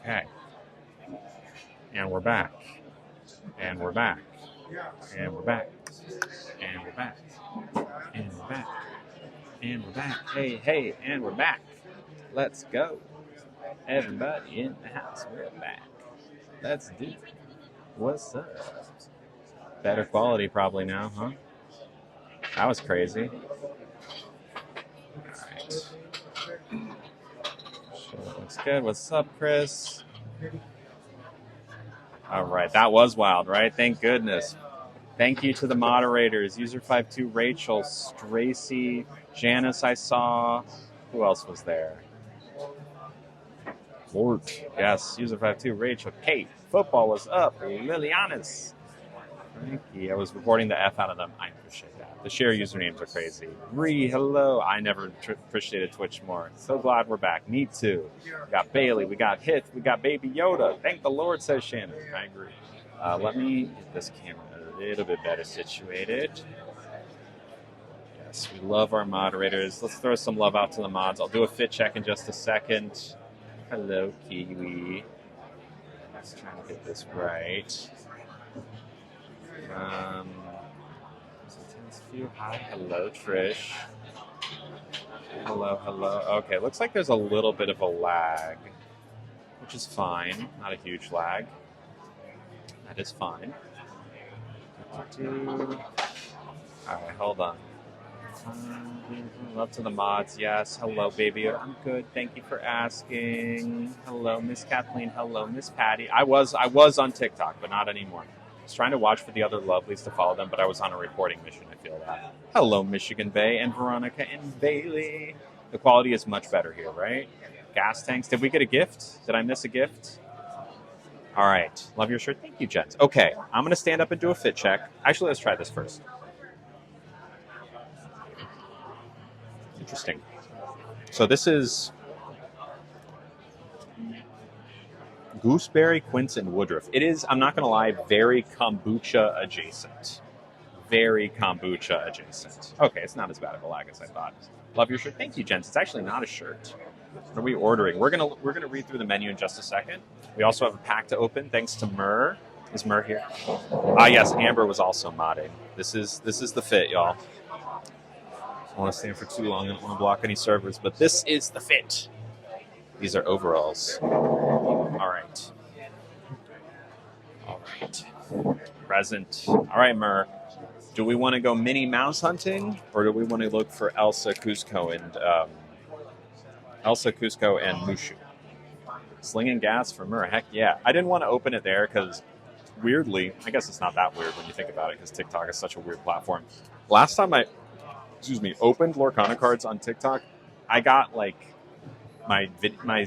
Okay. And we're back. And we're back. And we're back. And we're back. And we're back. And we're back. Hey, hey, and we're back. Let's go. Everybody in the house, we're back. Let's do it. What's up? Better quality probably now, huh? That was crazy. Alright. Sure, looks good. What's up, Chris? Alright, that was wild, right? Thank goodness. Thank you to the moderators. User52, Rachel, Stracy, Janice I saw. Who else was there? Lord. Yes, User52, Rachel, Kate. Football was up. Lilianis. Frankie. I was recording the F out of them. I appreciate that. The share usernames are crazy. Ree, hello. I never appreciated Twitch more. So glad we're back. Me too. We got Bailey. We got Hit. We got Baby Yoda. Thank the Lord, says Shannon. I agree. Let me get this camera a little bit better situated. Yes, we love our moderators. Let's throw some love out to the mods. I'll do a fit check in just a second. Hello, Kiwi. Let's try to get this right. Hi, hello, Trish. Hello, hello. Okay, looks like there's a little bit of a lag, which is fine. Not a huge lag. That is fine. All right, hold on. Love to the mods. Yes. Hello, baby. I'm good. Thank you for asking. Hello, Miss Kathleen. Hello, Miss Patty. I was on TikTok, but not anymore. I was trying to watch for the other lovelies to follow them, but I was on a reporting mission. I feel that. Hello, Michigan Bay and Veronica and Bailey. The quality is much better here, right? Gas tanks. Did we get a gift? Did I miss a gift? All right. Love your shirt. Thank you, gents. Okay. I'm going to stand up and do a fit check. Actually, let's try this first. Interesting. So this is gooseberry, quince, and woodruff. It is, I'm not going to lie, very kombucha adjacent. Very kombucha adjacent. Okay, it's not as bad of a lag as I thought. Love your shirt. Thank you, gents. It's actually not a shirt. What are we ordering? We're gonna read through the menu in just a second. We also have a pack to open. Thanks to Myrrh. Is Myrrh here? Yes. Amber was also modding. This is the fit, y'all. I don't want to stand for too long. I don't want to block any servers, but this is the fit. These are overalls. All right. Present. All right, Myrrh. Do we want to go Minnie Mouse hunting, or do we want to look for Elsa Cusco and Mushu? Slinging gas for Myrrh. Heck yeah. I didn't want to open it there because, weirdly, I guess it's not that weird when you think about it because TikTok is such a weird platform. Last time I opened Lorcana cards on TikTok, I got my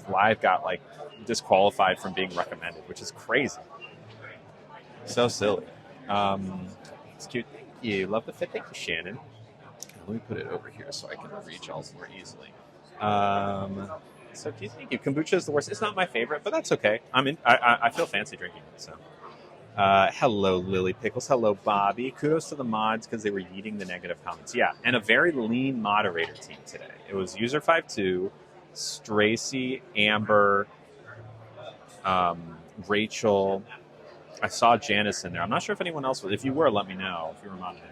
live got disqualified from being recommended, which is crazy. So silly. It's cute. Thank you. Love the fit. Thank you, Shannon. Let me put it over here so I can reach all more easily. So cute. Thank you. Kombucha is the worst. It's not my favorite, but that's okay. I feel fancy drinking it. So. Hello, Lily Pickles. Hello, Bobby. Kudos to the mods because they were eating the negative comments. Yeah, and a very lean moderator team today. It was User52, Stracy, Amber, Rachel. I saw Janice in there. I'm not sure if anyone else was. If you were, let me know if you were moderator.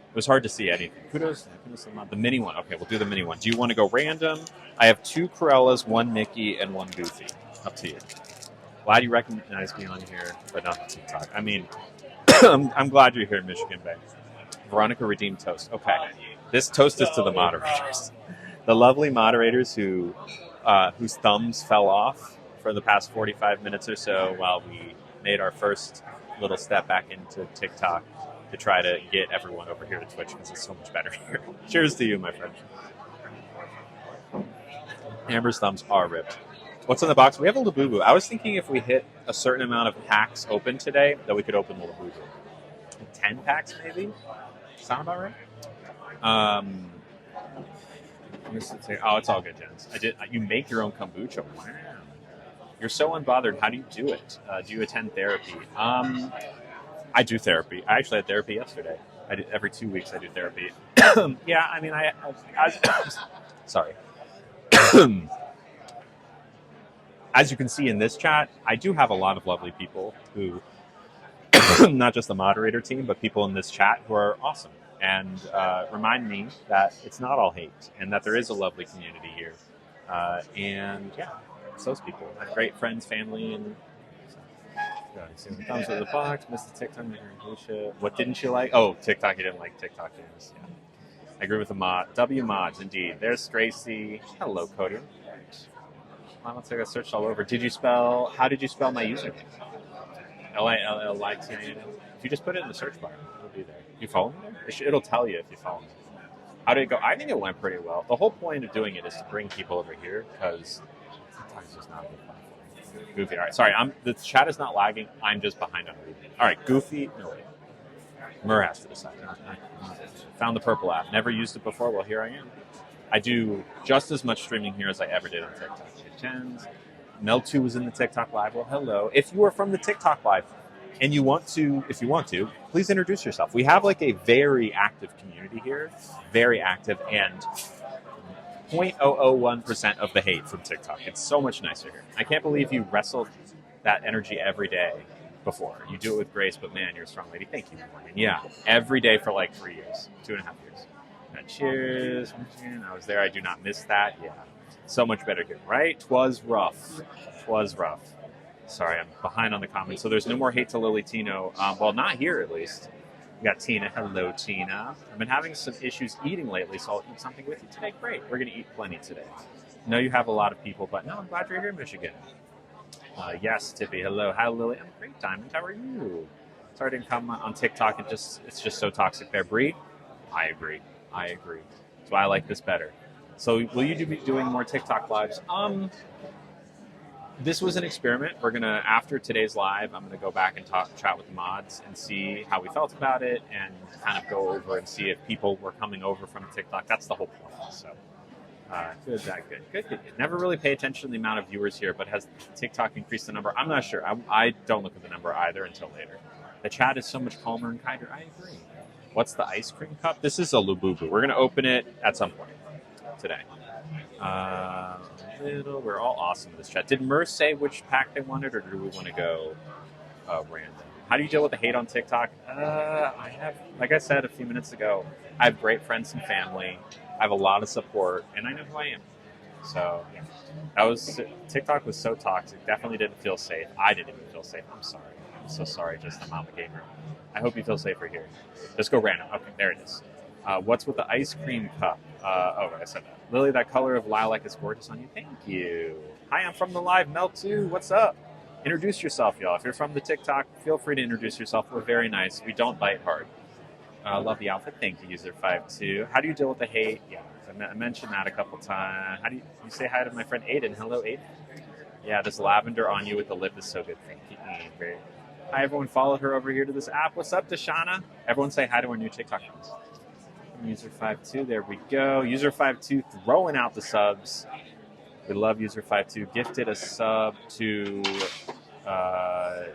It was hard to see anything. Kudos to the mod. The mini one. Okay, we'll do the mini one. Do you want to go random? I have 2 Corellas, 1 Mickey, and 1 Goofy. Up to you. Glad you recognize me on here, but not on TikTok. I mean, I'm glad you're here in Michigan Bay. Veronica redeemed toast. Okay. This toast is to the moderators. The lovely moderators whose thumbs fell off for the past 45 minutes or so while we made our first little step back into TikTok to try to get everyone over here to Twitch because it's so much better here. Cheers to you, my friend. Amber's thumbs are ripped. What's in the box? We have a Labubu. I was thinking if we hit a certain amount of packs open today, that we could open the Labubu. 10 packs, maybe? Sound about right? It's all good, Jens. You make your own kombucha. Wow. You're so unbothered. How do you do it? Do you attend therapy? I do therapy. I actually had therapy yesterday. I did every 2 weeks. I do therapy. Yeah, I mean, sorry. as you can see in this chat, I do have a lot of lovely people who, not just the moderator team, but people in this chat who are awesome and remind me that it's not all hate and that there is a lovely community here. And yeah, it's those people. I have great friends, family, and thumbs with the box. Missed the TikTok. What didn't you like? Oh, TikTok. You didn't like TikTok. Yes. Yeah. I agree with the mod. W mods, indeed. There's Gracie. Hello, Cody. I don't think I searched all over. How did you spell my username? L-I-L-L-I-T-I-N. If you just put it in the search bar, it'll be there. You follow me there? It'll tell you if you follow me. How did it go? I think it went pretty well. The whole point of doing it is to bring people over here because sometimes it's not a good platform. Goofy. All right, sorry. The chat is not lagging. I'm just behind on reading. All right, Goofy. No, wait. Mur has to decide. Found the purple app. Never used it before. Well, here I am. I do just as much streaming here as I ever did on TikTok. Mel2 was in the TikTok Live. Well, hello. If you are from the TikTok Live and if you want to, please introduce yourself. We have like a very active community here. Very active, and 0.001% of the hate from TikTok. It's so much nicer here. I can't believe you wrestled that energy every day before. You do it with grace, but man, you're a strong lady. Thank you, Morgan. Yeah, every day for like 3 years, 2.5 years. Cheers. I was there. I do not miss that. Yeah. So much better here, right? Twas rough. Sorry, I'm behind on the comments. So there's no more hate to Lily Tino. Well, not here at least. We got Tina. Hello, Tina. I've been having some issues eating lately, so I'll eat something with you today. Great. We're going to eat plenty today. I know you have a lot of people, but no, I'm glad you're here in Michigan. Yes, Tippy. Hello. Hi, Lily. I'm great, Diamond. How are you? Sorry I didn't come on TikTok. It's just so toxic there. Bree? I agree. That's why I like this better. So will you be doing more TikTok lives? This was an experiment. We're going to, after today's live, I'm going to go back and chat with the mods and see how we felt about it and kind of go over and see if people were coming over from TikTok. That's the whole point. So good. Never really pay attention to the amount of viewers here, but has TikTok increased the number? I'm not sure. I don't look at the number either until later. The chat is so much calmer and kinder. I agree. What's the ice cream cup? This is a Lububu. We're going to open it at some point today. We're all awesome in this chat. Did Mur say which pack they wanted, or do we want to go random? How do you deal with the hate on TikTok? I have, like I said a few minutes ago, I have great friends and family. I have a lot of support, and I know who I am. So, yeah. TikTok was so toxic. Definitely didn't feel safe. I didn't even feel safe. I'm sorry. I'm so sorry. Just I'm out the game room. I hope you feel safer here. Let's go random. Okay, there it is. What's with the ice cream cup? I said that. Lily, that color of lilac is gorgeous on you. Thank you. Hi, I'm from the live. Mel2, what's up? Introduce yourself, y'all. If you're from the TikTok, feel free to introduce yourself. We're very nice. We don't bite hard. Love the outfit. Thank you, User52. How do you deal with the hate? Yeah, I mentioned that a couple times. How do you say hi to my friend Aiden? Hello, Aiden. Yeah, this lavender on you with the lip is so good. Thank you, Aiden. Hi, everyone. Followed her over here to this app. What's up, Deshana? Everyone say hi to our new TikTok friends. User52, there we go. User52 throwing out the subs. We love User52. Gifted a sub to, I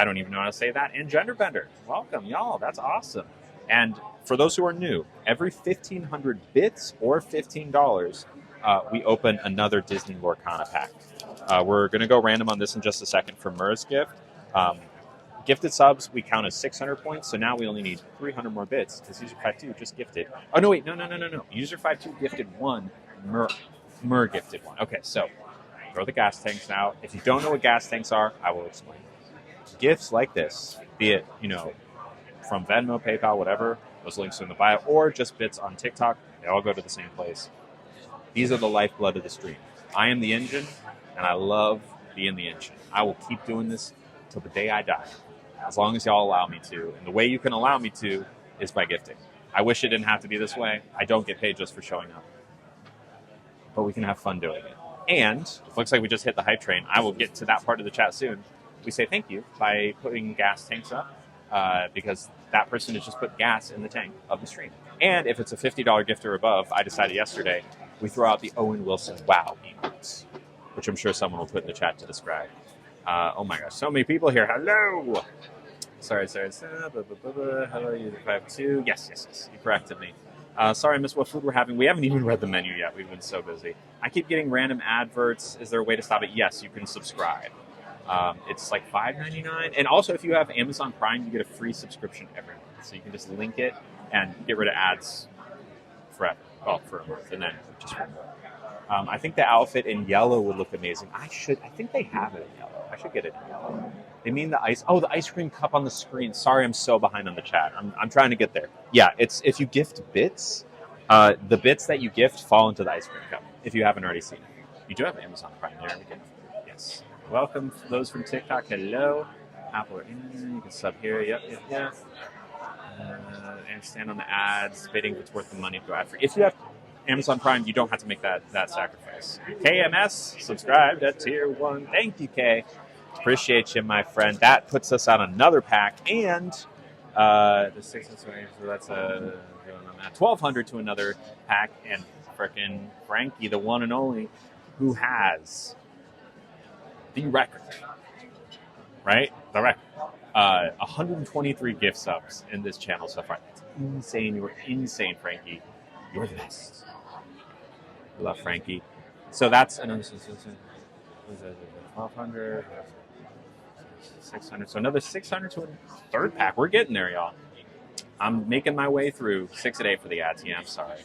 don't even know how to say that, and Genderbender. Welcome, y'all. That's awesome. And for those who are new, every 1,500 bits or $15, we open another Disney Lorcana pack. We're going to go random on this in just a second for Mur's gift. Gifted subs, we count as 600 points, so now we only need 300 more bits, because User52 just gifted. Oh, no, wait, no. User52 gifted one, Mur gifted one. Okay, so throw the gas tanks out. If you don't know what gas tanks are, I will explain. Gifts like this, be it, from Venmo, PayPal, whatever, those links are in the bio, or just bits on TikTok, they all go to the same place. These are the lifeblood of the stream. I am the engine, and I love being the engine. I will keep doing this till the day I die, as long as y'all allow me to. And the way you can allow me to is by gifting. I wish it didn't have to be this way. I don't get paid just for showing up. But we can have fun doing it. And it looks like we just hit the hype train. I will get to that part of the chat soon. We say thank you by putting gas tanks up, because that person has just put gas in the tank of the stream. And if it's a $50 gift or above, I decided yesterday, we throw out the Owen Wilson wow emotes, which I'm sure someone will put in the chat to describe. Oh my gosh, so many people here. Hello! Sorry. Hello, User52. Yes, you corrected me. Sorry, I missed what food we're having. We haven't even read the menu yet. We've been so busy. I keep getting random adverts. Is there a way to stop it? Yes, you can subscribe. It's like $5.99. And also, if you have Amazon Prime, you get a free subscription every month. So you can just link it and get rid of ads forever. Well, for a month, and then just for a month. I think the outfit in yellow would look amazing. I think they have it in yellow. I should get it in yellow. They mean the ice cream cup on the screen. Sorry, I'm so behind on the chat. I'm trying to get there. Yeah, it's if you gift bits, the bits that you gift fall into the ice cream cup. If you haven't already seen it, you do have Amazon Prime there. Yes. Welcome those from TikTok. Hello. Apple or in. You can sub here. Yep. And stand on the ads, debating if it's worth the money to go ad free. If you have Amazon Prime, you don't have to make that sacrifice. KMS subscribed at tier 1. Thank you, Kay. Appreciate you, my friend. That puts us on another pack, and the 6 so that's a 1,200 to another pack, and frickin' Frankie, the one and only, who has the record, right? The record. 123 gift subs in this channel so far. That's insane. You were insane, Frankie. You're the best. Love Frankie. So that's another 1,200, 600. So another 600 to a third pack. We're getting there, y'all. I'm making my way through 6 a day for the ads. Yeah, I'm sorry.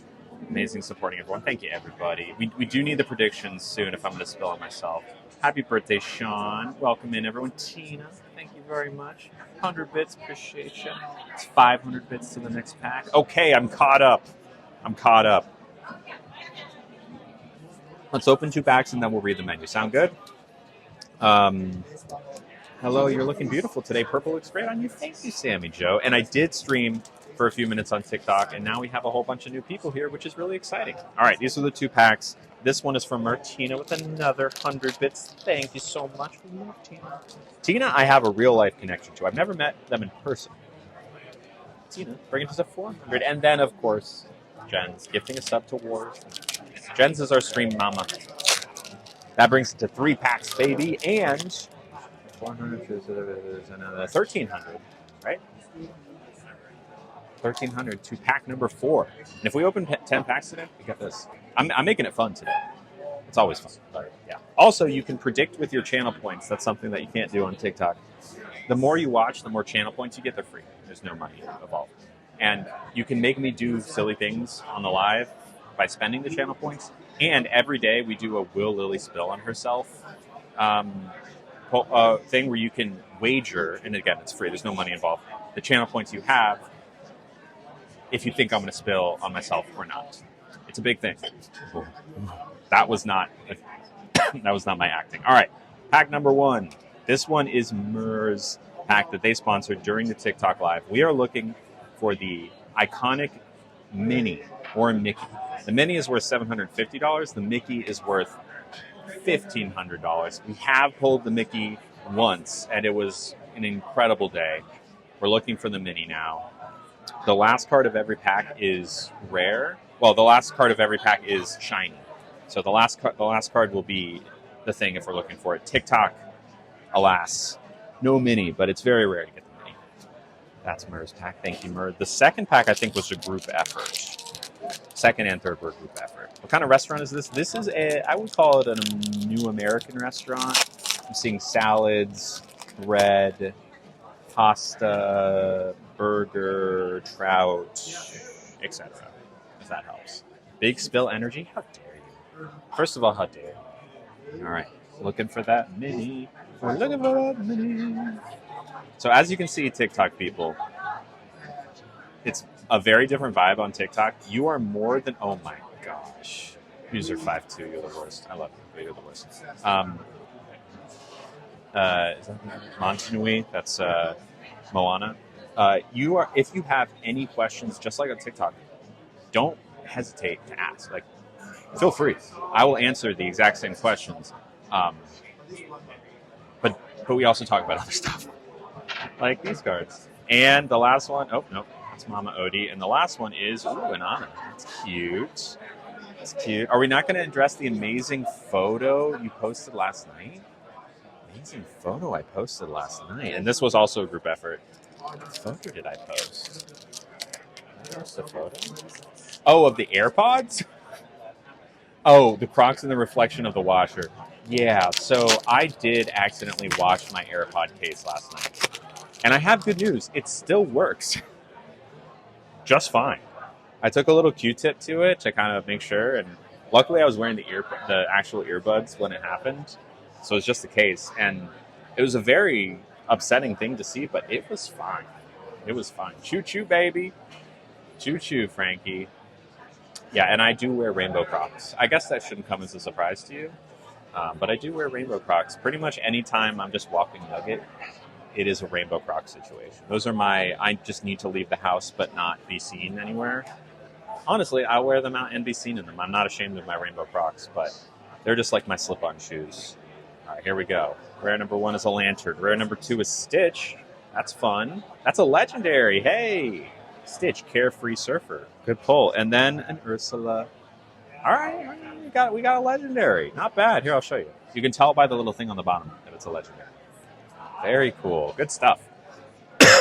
Amazing supporting everyone. Thank you, everybody. We do need the predictions soon if I'm going to spill it myself. Happy birthday, Sean. Welcome in, everyone. Tina, thank you very much. 100 bits, appreciate you. It's 500 bits to the next pack. Okay, I'm caught up. Let's open 2 packs and then we'll read the menu. Sound good? Hello, you're looking beautiful today. Purple looks great on you. Thank you, Sammy Joe. And I did stream for a few minutes on TikTok, and now we have a whole bunch of new people here, which is really exciting. All right, these are the 2 packs. This one is from Martina with another 100 bits. Thank you so much for love, Tina. Tina, I have a real-life connection to. I've never met them in person. Tina, bringing us a 400. And then, of course, Jen's gifting a sub to Wars. Jen's is our stream mama. That brings it to 3 packs, baby, and 400 is another 1,300, right? 1,300 to pack number 4. And if we open 10 packs today, we got this. I'm making it fun today. It's always fun. But yeah. Also, you can predict with your channel points. That's something that you can't do on TikTok. The more you watch, the more channel points you get. They're free. There's no money involved. And you can make me do silly things on the live by spending the channel points. And every day we do a Will Lily spill on herself thing where you can wager. And again, it's free. There's no money involved. The channel points you have if you think I'm going to spill on myself or not. It's a big thing. That was not my acting. All right, pack number 1. This one is Murr's pack that they sponsored during the TikTok live. We are looking for the iconic Minnie or Mickey. The Minnie is worth $750. The Mickey is worth $1,500. We have pulled the Mickey once, and it was an incredible day. We're looking for the Minnie now. The last card of every pack is rare. Well, the last card of every pack is shiny. So the last card will be the thing if we're looking for it. TikTok, alas, no Minnie, but it's very rare to get the Minnie. That's Murr's pack. Thank you, Murr. The second pack, I think, was a group effort. Second and third were group effort. What kind of restaurant is this? This is I would call it a new American restaurant. I'm seeing salads, bread, pasta, burger, trout, etc. If that helps. Big spill energy? How dare you? First of all, how dare you? All right. Looking for that Minnie. We're looking for that Minnie. So as you can see, TikTok people, it's a very different vibe on TikTok. You are more than, oh my gosh. User 5'2", you're the worst. I love you, you're the worst. Is that Montanui? That's Moana. If you have any questions, just like on TikTok, don't hesitate to ask. Like, feel free. I will answer the exact same questions. But we also talk about other stuff, like these cards. And the last one, oh no, that's Mama Odie. And the last one is an Anna. That's cute. That's cute. Are we not going to address the amazing photo you posted last night? Amazing photo I posted last night. And this was also a group effort. What photo did I post? Did I post a photo? Oh, of the AirPods? Oh, the Crocs and the reflection of the washer. Yeah, so I did accidentally wash my AirPod case last night. And I have good news. It still works just fine. I took a little Q-tip to it to kind of make sure, and luckily I was wearing the actual earbuds when it happened, so it was just the case. And it was a very upsetting thing to see, but it was fine. It was fine. Choo choo, baby. Choo choo, Frankie. Yeah, and I do wear rainbow Crocs. I guess that shouldn't come as a surprise to you, but I do wear rainbow Crocs pretty much anytime I'm just walking Nugget. It is a rainbow Croc situation. Those are I just need to leave the house but not be seen anywhere. Honestly, I wear them out and be seen in them. I'm not ashamed of my rainbow Crocs, but they're just like my slip-on shoes. All right, here we go. Rare number 1 is a Lantern. Rare number 2 is Stitch. That's fun. That's a legendary. Hey, Stitch, Carefree Surfer. Good pull. And then an Ursula. All right, we got a legendary. Not bad. Here, I'll show you. You can tell by the little thing on the bottom that it's a legendary. Very cool. Good stuff.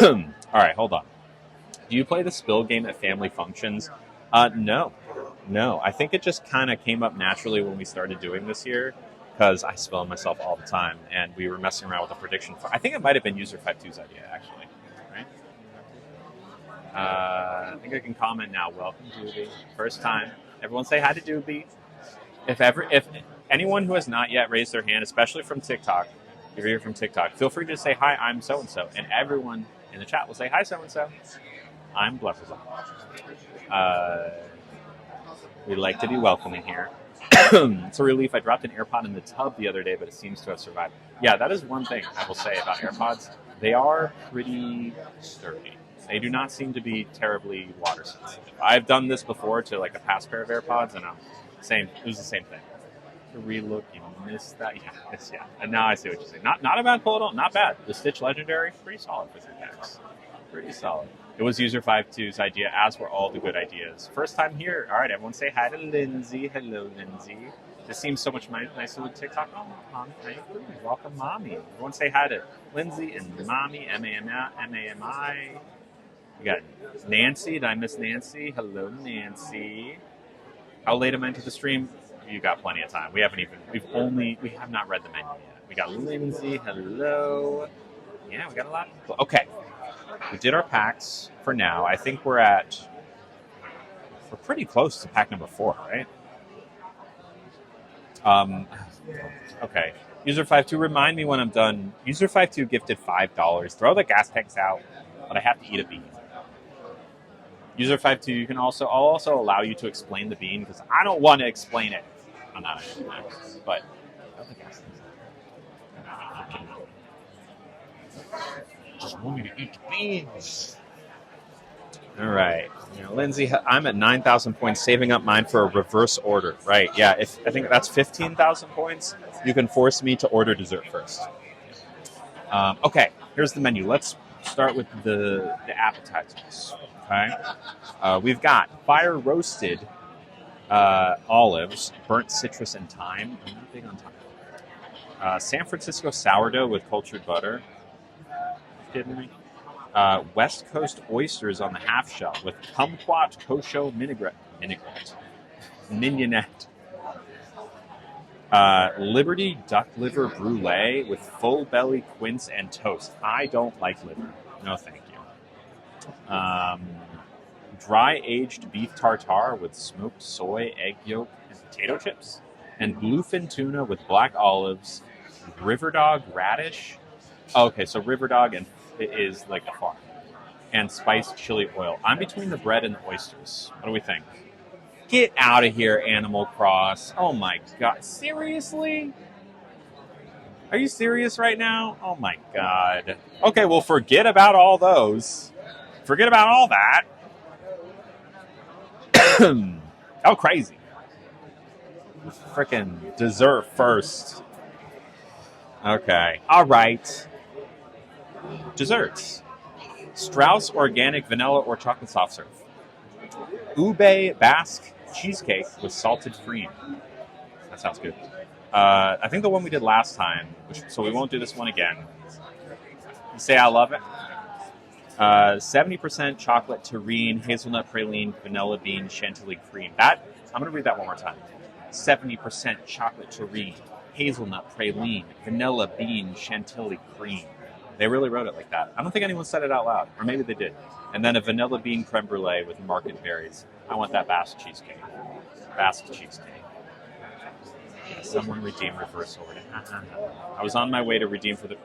All right, hold on. Do you play the spill game at family functions? No. I think it just kind of came up naturally when we started doing this here because I spill myself all the time, and we were messing around with a prediction. I think it might have been User52's idea, actually. Right? I think I can comment now. Welcome, Doobie. First time. Everyone say hi to Doobie. If anyone who has not yet raised their hand, especially from TikTok, if you're here from TikTok, feel free to say, hi, I'm so-and-so. And everyone in the chat will say, hi, so-and-so. I'm Blessed. We like to be welcoming here. It's a relief. I dropped an AirPod in the tub the other day, but it seems to have survived. Yeah, that is one thing I will say about AirPods. They are pretty sturdy. They do not seem to be terribly water sensitive. I've done this before to like a past pair of AirPods, and it was the same thing. To relook, you missed that. Yeah. And now I see what you're saying. Not a bad pull at all. Not bad. The Stitch Legendary, pretty solid for 3 packs. Pretty solid. It was User52's idea, as were all the good ideas. First time here. All right, everyone say hi to Lindsay. Hello, Lindsay. This seems so much nicer with TikTok. Oh, Mommy, welcome, Mommy. Everyone say hi to Lindsay and Mommy, M-A-M-I. We got Nancy. Did I miss Nancy? Hello, Nancy. How late am I into the stream? You got plenty of time. We have not read the menu yet. We got Lindsay. Hello. Yeah, we got a lot. Okay. We did our packs for now. I think we're pretty close to pack number 4, right? Okay. User52, remind me when I'm done. User52 gifted $5. Throw the gas tanks out, but I have to eat a bean. User52, I'll also allow you to explain the bean because I don't want to explain it. I'm not actually nice, but throw the gas tanks out. Just want me to eat the beans. All right. Lindsay, I'm at 9,000 points, saving up mine for a reverse order. Right, yeah. I think that's 15,000 points. You can force me to order dessert first. Okay, here's the menu. Let's start with the appetizers. Okay. We've got fire roasted olives, burnt citrus, and thyme. I'm not big on thyme. San Francisco sourdough with cultured butter. Kidding me? West Coast oysters on the half shell with kumquat kosho mignonette. Liberty duck liver brulee with full belly quince and toast. I don't like liver. No, thank you. Dry aged beef tartare with smoked soy, egg yolk, and potato chips. And bluefin tuna with black olives, river dog radish. Oh, okay, so river dog is like a farm. And spiced chili oil. I'm between the bread and the oysters. What do we think? Get out of here, Animal Cross. Oh my God. Seriously? Are you serious right now? Oh my God. Okay, well, forget about all those. Forget about all that. Oh, crazy. Freaking dessert first. Okay. All right. Desserts. Strauss Organic Vanilla or Chocolate Soft Serve. Ube Basque Cheesecake with salted cream. That sounds good. I think the one we did last time, so we won't do this one again. You say I love it? 70% chocolate terrine, hazelnut praline, vanilla bean, chantilly cream. That I'm going to read that one more time. 70% chocolate terrine, hazelnut praline, vanilla bean, chantilly cream. They really wrote it like that. I don't think anyone said it out loud, or maybe they did. And then a vanilla bean creme brulee with market berries. I want that Basque cheesecake. Basque cheesecake. Someone redeem reverse order. I was on my way to redeem for the...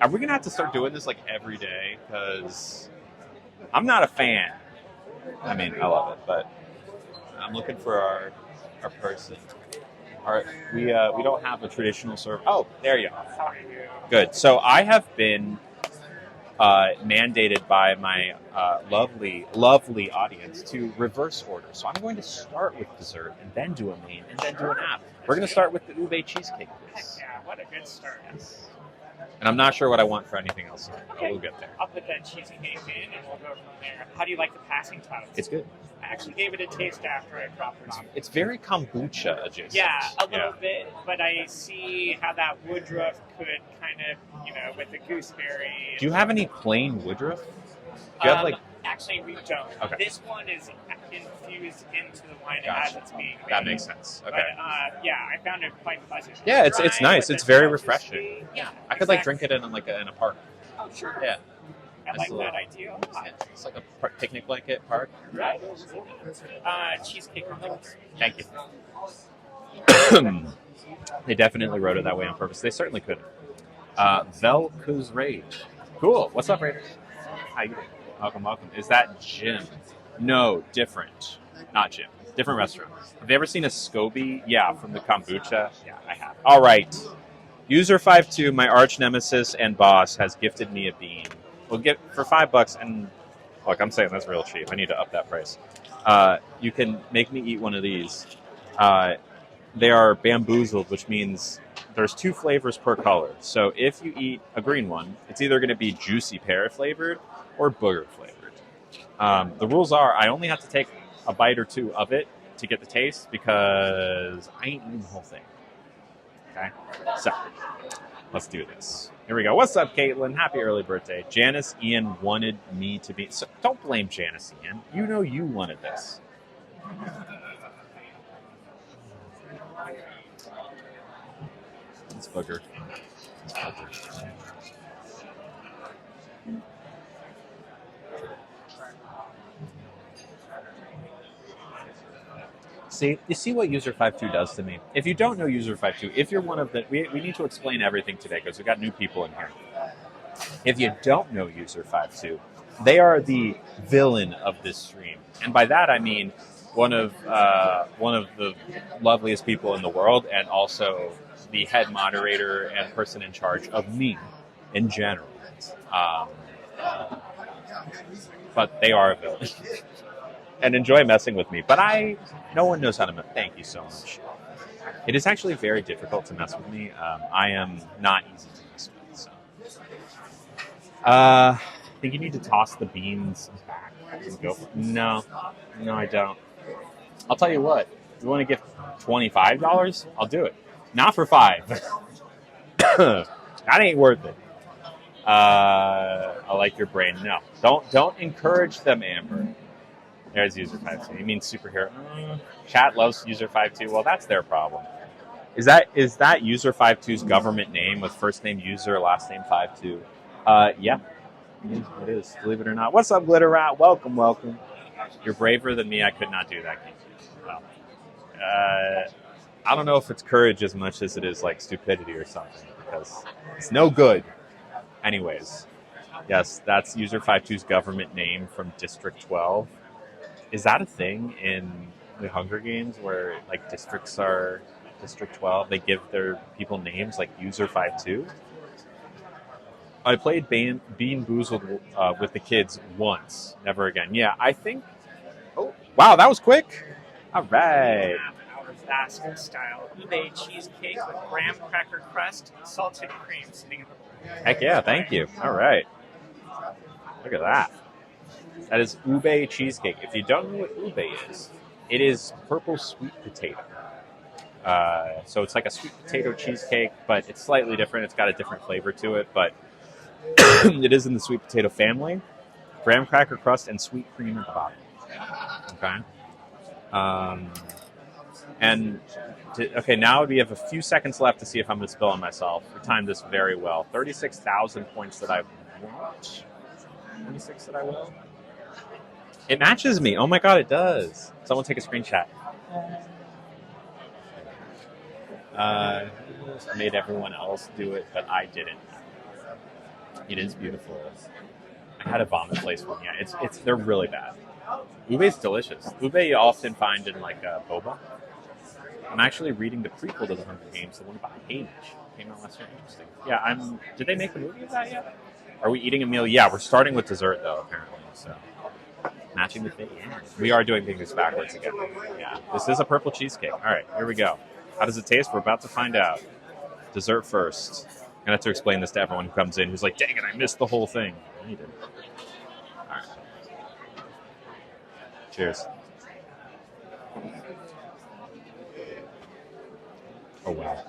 Are we going to have to start doing this like every day? Because I'm not a fan. I mean, I love it, but I'm looking for our person. We don't have a traditional serve. Oh, there you are. Good. So I have been mandated by my lovely audience to reverse order. So I'm going to start with dessert and then do a main and then do an app. We're going to start with the Ube Cheesecake, please. Yeah, what a good start. Yes. And I'm not sure what I want for anything else yet, but we'll get there. I'll put that cheesecake in and we'll go from there. How do you like the passing toast? It's good. I actually gave it a taste after I dropped it on. It's very kombucha adjacent. Yeah, a little bit, but I see how that woodruff could kind of, with the gooseberry. Do you have any plain woodruff? Do you have Actually, we don't. Okay. This one is infused into the wine Gotcha. as it's being made. That makes sense. Okay. But, yeah, I found it quite pleasant. Yeah, it's Dry, nice. but It's then very citrusy. refreshing. Yeah, I could drink it in a park. Oh, sure. Yeah. I like Absolutely. that idea. Yeah, it's like a picnic blanket park. Right. Cheesecake or things. Thank you. They definitely wrote it that way on purpose. They certainly could. Velcuz Raid. Cool. What's up, Raiders? How you doing? Welcome. Is that Jim? No, different. Not Jim. Different restaurant. Have you ever seen a SCOBY? Yeah, from the kombucha. Yeah, I have. All right. User52, my arch nemesis and boss, has gifted me a bean. We'll get for $5, and look, I'm saying that's real cheap. I need to up that price. You can make me eat one of these. They are bamboozled, which means there's 2 flavors per color. So if you eat a green one, it's either going to be juicy pear flavored or booger flavored. The rules are I only have to take a bite or 2 of it to get the taste because I ain't eating the whole thing. Okay? So, let's do this. Here we go. What's up, Caitlin? Happy early birthday. Janice Ian wanted me to be... So don't blame Janice Ian. You know you wanted this. It's booger. See, you see what User52 does to me? If you don't know User52, if you're one of the... We need to explain everything today because we've got new people in here. If you don't know User52, they are the villain of this stream. And by that I mean one of the loveliest people in the world and also the head moderator and person in charge of me in general. But they are a villain. And enjoy messing with me. But no one knows how to mess. Thank you so much. It is actually very difficult to mess with me. I am not easy to mess with. So. I think you need to toss the beans back. And go for it. No, I don't. I'll tell you what. If you want to give $25, I'll do it. Not for $5. That ain't worth it. I like your brain. No, don't encourage them, Amber. There's User52. You mean superhero? Chat loves User52. Well, that's their problem. Is that User52's government name with first name User, last name 52? Yeah, it is. Believe it or not. What's up, Glitter Rat? Welcome. You're braver than me. I could not do that. Well, I don't know if it's courage as much as it is like stupidity or something because it's no good. Anyways, yes, that's User52's government name from District 12. Is that a thing in the Hunger Games where like districts are District 12? They give their people names like User52? I played Bean Boozled with the kids once. Never again. Yeah, I think... Oh, wow, that was quick. All right. Our Basque style Ube cheesecake with graham cracker crust, salted cream sitting in the... Heck yeah, thank you. All right. Look at that. That is Ube Cheesecake. If you don't know what Ube is, it is purple sweet potato. So it's like a sweet potato cheesecake, but it's slightly different. It's got a different flavor to it, but it is in the sweet potato family. graham cracker crust and sweet cream at the bottom. Okay. Okay, now we have a few seconds left to see if I'm going to spill on myself. We timed this very well. 36,000 points that I want. 26 that I will. It matches me. Oh my god, it does. Someone take a screenshot. I made everyone else do it, but I didn't. It is beautiful. I had a vomit place one. Yeah, they're really bad. Ube's delicious. Ube you often find in like boba. I'm actually reading the prequel to the Hunger Games, the one about Haymitch. Came out last year. Interesting. Yeah, Did they make a movie of that yet? Are we eating a meal? Yeah, we're starting with dessert though, apparently. So matching the thing. Yeah. We are doing things backwards again. Yeah, this is a purple cheesecake. All right, here we go. How does it taste? We're about to find out. Dessert first. I'm gonna have to explain this to everyone who comes in who's like, "Dang it, I missed the whole thing." You did. All right. Cheers. Oh, wow.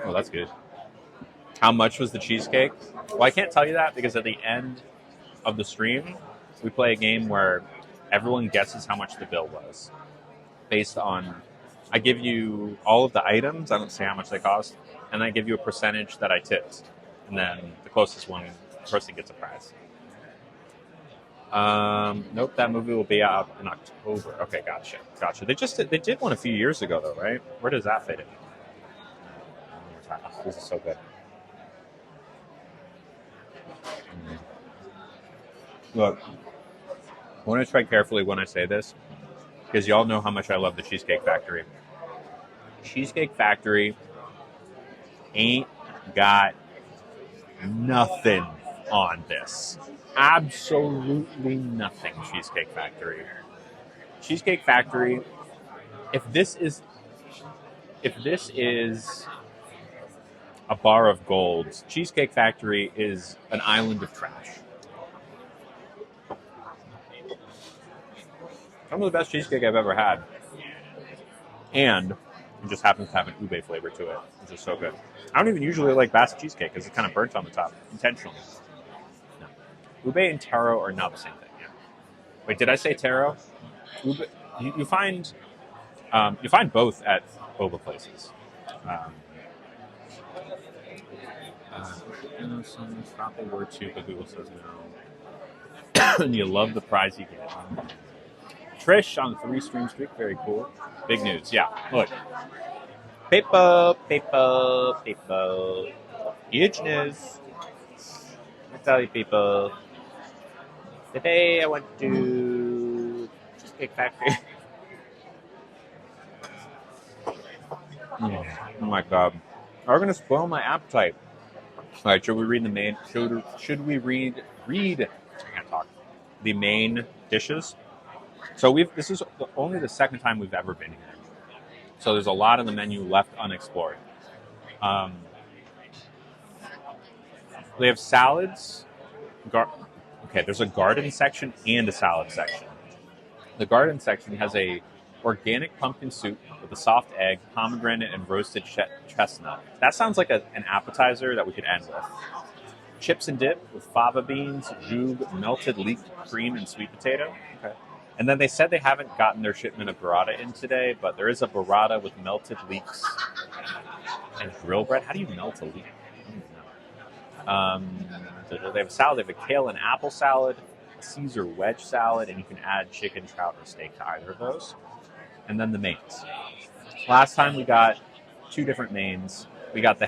Oh, that's good. How much was the cheesecake? Well, I can't tell you that because at the end of the stream, we play a game where everyone guesses how much the bill was. Based on, I give you all of the items, I don't say how much they cost, and I give you a percentage that I tipped. And then the closest person gets a prize. Nope, that movie will be out in October. Okay, gotcha. They did one a few years ago though, right? Where does that fit in? Oh, this is so good. Look, I want to tread carefully when I say this, because y'all know how much I love the Cheesecake Factory. Cheesecake Factory ain't got nothing on this. Absolutely nothing, Cheesecake Factory. Cheesecake Factory, if this is a bar of gold, Cheesecake Factory is an island of trash. Some of the best cheesecake I've ever had. And it just happens to have an ube flavor to it, which is so good. I don't even usually like Basset cheesecake because it's kind of burnt on the top, intentionally. No. Ube and taro are not the same thing. Yeah. Wait, did I say taro? Ube, you find both at boba places. Some probably were too, but Google says no. And you love the prize you get. Trish on 3-stream streak, very cool. Big news, yeah. Look. Paper. Huge news. I tell you, people. Today I went to Cheesecake Factory. Oh my god. Are we going to spoil my appetite? All right, should we read the main? Should we read? I can't talk. The main dishes. So this is only the second time we've ever been here. So there's a lot of the menu left unexplored. They have salads. There's a garden section and a salad section. The garden section has a organic pumpkin soup with a soft egg, pomegranate, and roasted chestnut. That sounds like an appetizer that we could end with. Chips and dip with fava beans, jug, melted leek cream, and sweet potato. Okay. And then they said they haven't gotten their shipment of burrata in today, but there is a burrata with melted leeks and grill bread. How do you melt a leek? I don't know. They have a salad. They have a kale and apple salad, a Caesar wedge salad, and you can add chicken, trout, or steak to either of those. And then the mains. Last time we got two different mains. We got the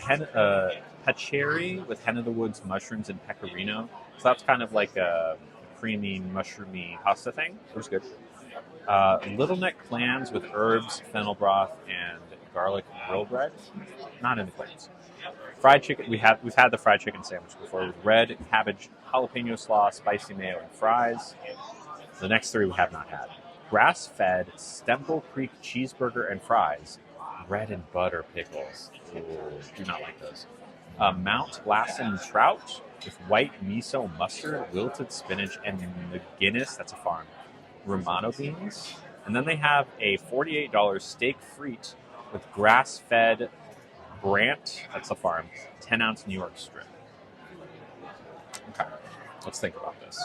pacheri with hen of the woods mushrooms and pecorino. So that's kind of like a creamy, mushroomy pasta thing. It was good. Little neck clams with herbs, fennel broth, and garlic grill bread. Not in the clams. Fried chicken. We've had the fried chicken sandwich before with red cabbage, jalapeno slaw, spicy mayo, and fries. The next three we have not had. Grass-fed Stemple Creek cheeseburger and fries. Bread and butter pickles. Ooh, do not like those. Mount Lassen trout with white miso mustard, wilted spinach, and McGinnis, that's a farm, Romano beans. And then they have a $48 steak frite with grass-fed Brant, that's a farm, 10-ounce New York strip. Okay. Let's think about this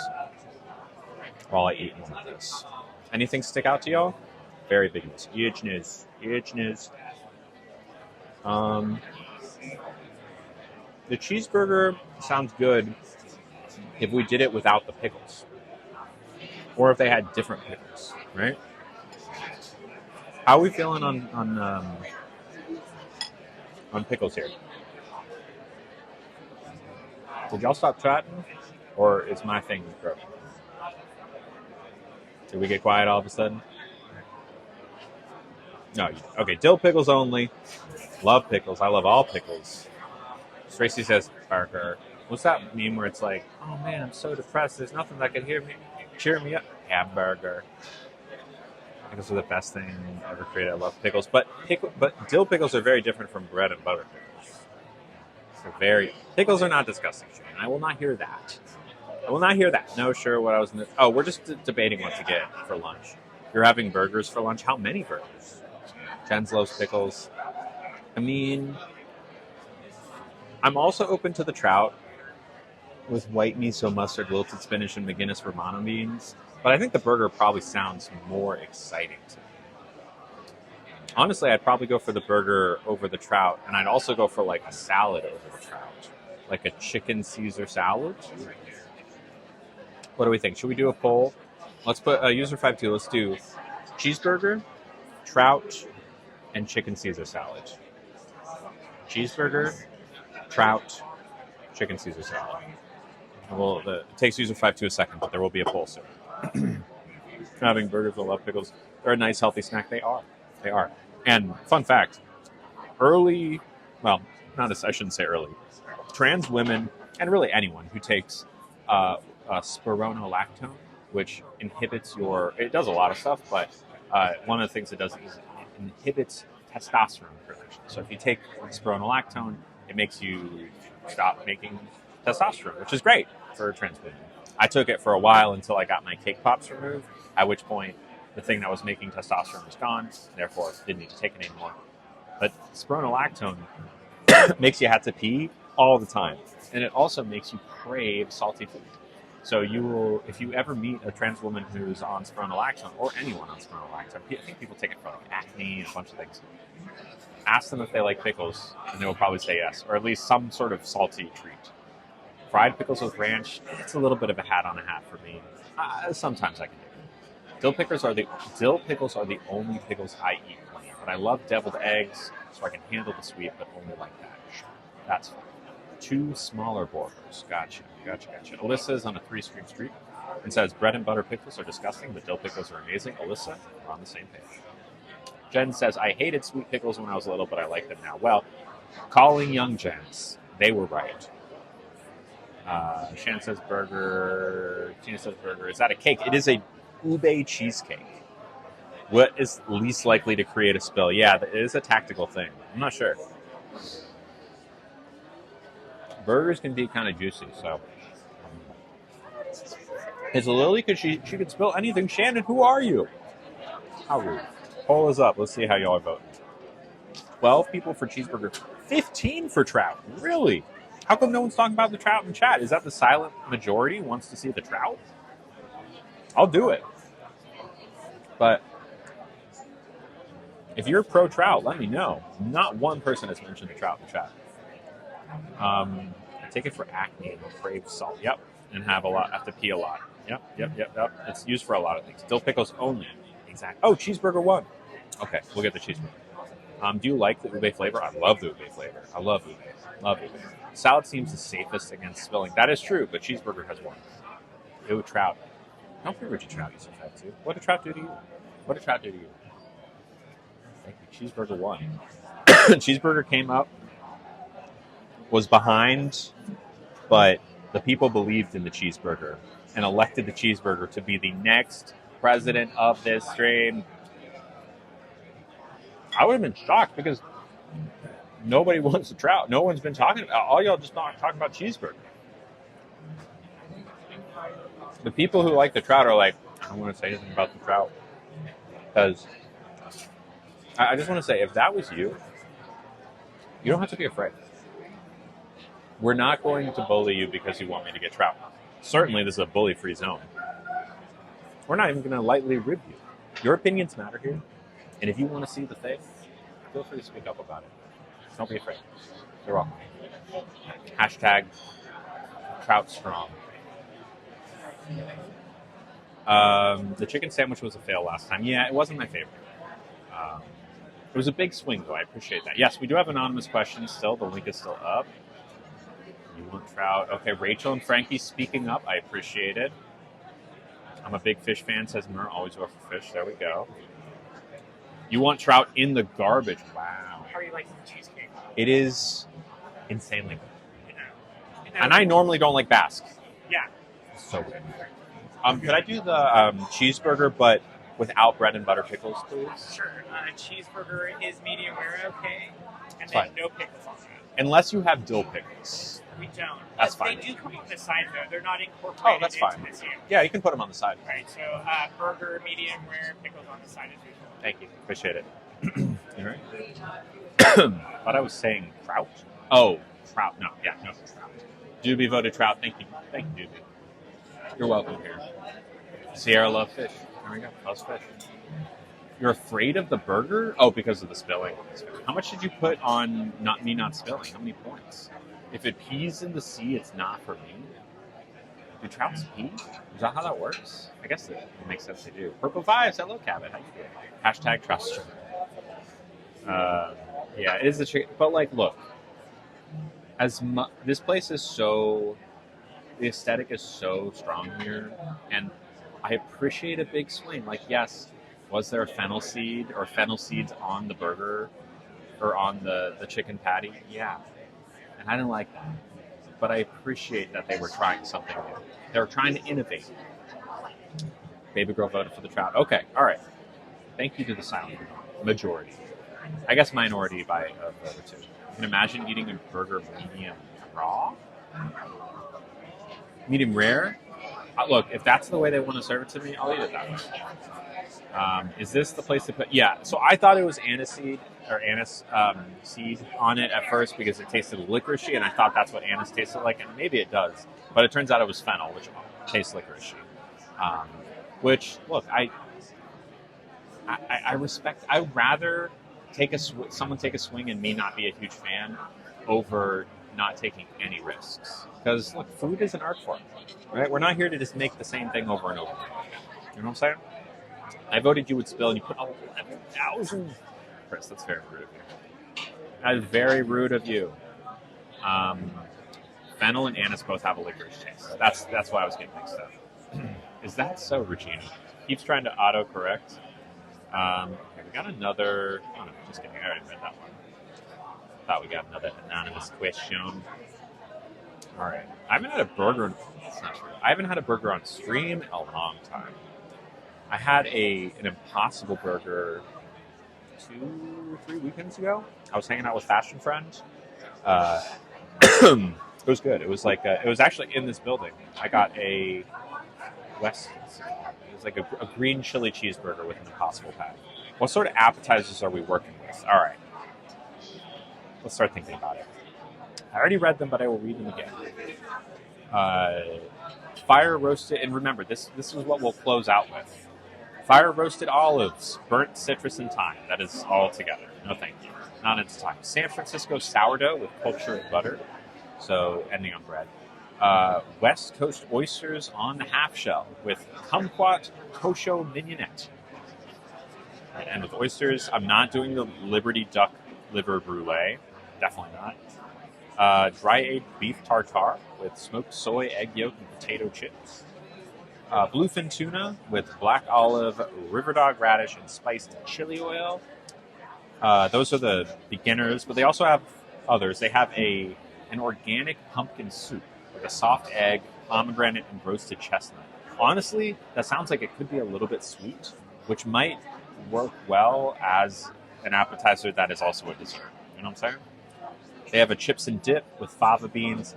while I eat more of this. Anything stick out to y'all? Very big news. Huge news. Huge news. The cheeseburger sounds good if we did it without the pickles. Or if they had different pickles, right? How are we feeling on pickles here? Did y'all stop chatting? Or is my thing broken? Did we get quiet all of a sudden? No. Okay, dill pickles only. Love pickles. I love all pickles. Tracy says, Parker. What's that meme where it's like, oh man, I'm so depressed. There's nothing that can cheer me up. Hamburger. Pickles are the best thing ever created. I love pickles. But dill pickles are very different from bread and butter pickles. Pickles are not disgusting. I will not hear that. I will not hear that. No, sure, what I was... we're just debating what to get for lunch. You're having burgers for lunch? How many burgers? Jen's loves pickles. I mean, I'm also open to the trout with white miso, mustard, wilted spinach, and McGinnis Romano beans. But I think the burger probably sounds more exciting to me. Honestly, I'd probably go for the burger over the trout, and I'd also go for like a salad over the trout. Like a chicken Caesar salad. What do we think? Should we do a poll? Let's put user 52. Let's do cheeseburger, trout, and chicken Caesar salad. Cheeseburger, trout, chicken Caesar salad. It takes user 52 a second, but there will be a poll soon. Having burgers with love pickles, they're a nice healthy snack. They are. And fun fact, I shouldn't say early. Trans women, and really anyone who takes spironolactone, which inhibits it does a lot of stuff, but one of the things it does is it inhibits testosterone production. So if you take spironolactone, it makes you stop making testosterone, which is great for trans women. I took it for a while until I got my cake pops removed, at which point the thing that was making testosterone was gone, therefore didn't need to take it anymore. But spironolactone makes you have to pee all the time, and it also makes you crave salty food. So if you ever meet a trans woman who's on spironolactone, or anyone on spironolactone, I think people take it for like acne and a bunch of things, ask them if they like pickles, and they will probably say yes, or at least some sort of salty treat. Fried pickles with ranch, it's a little bit of a hat on a hat for me. Sometimes I can do it. Dill pickles are the only pickles I eat plain, but I love deviled eggs, so I can handle the sweet, but only like that. That's fine. 2 smaller borders. Gotcha. Alyssa's on a 3-stream streak and says, bread and butter pickles are disgusting, but dill pickles are amazing. Alyssa, we're on the same page. Jen says, I hated sweet pickles when I was little, but I like them now. Well, calling young Jens, they were right. Shannon says burger. Tina says burger. Is that a cake? It is a Ube Cheesecake. What is least likely to create a spill? Yeah, it is a tactical thing. I'm not sure. Burgers can be kind of juicy, so. Is a Lily? Because she could spill anything. Shannon, who are you? How rude. Poll is up. Let's see how y'all are voting. 12 people for cheeseburger. 15 for trout. Really? How come no one's talking about the trout in chat? Is that the silent majority wants to see the trout? I'll do it. But if you're pro trout, let me know. Not one person has mentioned the trout in the chat. I take it for acne and crave salt. Yep. And have to pee a lot. Yep. It's used for a lot of things. Dill pickles only. Exactly. Oh, cheeseburger 1. Okay, we'll get the cheeseburger. Do you like the ube flavor? I love the ube flavor. I love ube. Salad seems the safest against spilling. That is true, but cheeseburger has 1. Ew, trout. How favorite you trout you so fat too? What did trout do to you? Thank you. Cheeseburger 1. Cheeseburger came up, was behind, but the people believed in the cheeseburger and elected the cheeseburger to be the next president of this stream. I would have been shocked because nobody wants the trout. No one's been talking about. All y'all just not talking about cheeseburger. The people who like the trout are like, I don't want to say anything about the trout because I just want to say, if that was you, you don't have to be afraid. We're not going to bully you because you want me to get trout. Certainly, this is a bully-free zone. We're not even going to lightly rib you. Your opinions matter here, and if you want to see the thing, feel free to speak up about it. Don't be afraid. You're welcome. Hashtag Trout Strong. The chicken sandwich was a fail last time. Yeah, it wasn't my favorite. It was a big swing, though. I appreciate that. Yes, we do have anonymous questions still. The link is still up. You want trout? Okay, Rachel and Frankie speaking up. I appreciate it. I'm a big fish fan, says Mer. Always go for fish. There we go. You want trout in the garbage. Wow. How are you liking the cheesecake? It is insanely good. Yeah. And I normally don't like Basque. Yeah. So good. Could I do the cheeseburger, but without bread and butter pickles, please? Sure. Cheeseburger is medium rare, okay? And Fine. then no pickles on that. Unless you have dill pickles. We don't. That's But fine. They do come on the side, though. They're not incorporated Oh, that's into fine. this here. Yeah, you can put them on the side. Right, so burger, medium rare, pickles on the side as usual. Thank you. Appreciate it. All right. Thought I was saying trout. Oh, trout. No, yeah, no, trout. Doobie voted trout. Thank you. Thank you, Doobie. You're welcome here. Sierra love fish. There we go. Loves fish. You're afraid of the burger? Oh, because of the spilling. How much did you put on not spilling? How many points? If it pees in the sea, it's not for me. Do trouts pee? Is that how that works? I guess it makes sense they do. Purple Vibes, hello, Cabot. How you doing? Hashtag trust. Yeah, it is a chicken. But, like, look. This place is so... The aesthetic is so strong here. And I appreciate a big swing. Like, yes, was there a fennel seed or fennel seeds on the burger or on the chicken patty? Yeah. And I didn't like that. But I appreciate that they were trying something new. They were trying to innovate. Baby girl voted for the trout. Okay, all right. Thank you to the silent majority. I guess minority by a vote or two. You can imagine eating a burger medium raw? Medium rare? Look, if that's the way they want to serve it to me, I'll eat it that way. Is this the place to put... Yeah, so I thought it was anise seed on it at first because it tasted licoricey, and I thought that's what anise tasted like, and maybe it does. But it turns out it was fennel, which tastes licoricey. Which, look, I respect... I'd rather someone take a swing and me not be a huge fan over not taking any risks. Because, look, food is an art form, right? We're not here to just make the same thing over and over. You know what I'm saying? I voted you would spill, and you put 11,000. Chris, that's very rude of you. That is very rude of you. Fennel and anise both have a licorice taste. That's why I was getting mixed up. Is that so, Regina? Keeps trying to auto-correct. Okay, we got another... Oh, no, just kidding. I already read that one. Thought we got another anonymous question. All right. I haven't had a burger... That's not true. I haven't had a burger on stream in a long time. I had an Impossible Burger 2 or 3 weekends ago. I was hanging out with Fashion Friend. It was good. It was like it was actually in this building. I got a West. It was like a green chili cheeseburger with an Impossible patty. What sort of appetizers are we working with? All right. Let's start thinking about it. I already read them, but I will read them again. Fire roasted, and remember, this is what we'll close out with. Fire roasted olives, burnt citrus and thyme. That is all together. No thank you. Not into time. San Francisco sourdough with cultured butter. So ending on bread. West Coast oysters on the half shell with kumquat kosho mignonette. And with oysters, I'm not doing the Liberty Duck liver brulee. Definitely not. Dry-aged beef tartare with smoked soy, egg yolk, and potato chips. Bluefin tuna with black olive, river dog radish, and spiced chili oil. Those are the beginners, but they also have others. They have an organic pumpkin soup with a soft egg, pomegranate, and roasted chestnut. Honestly, that sounds like it could be a little bit sweet, which might work well as an appetizer that is also a dessert. You know what I'm saying? They have a chips and dip with fava beans.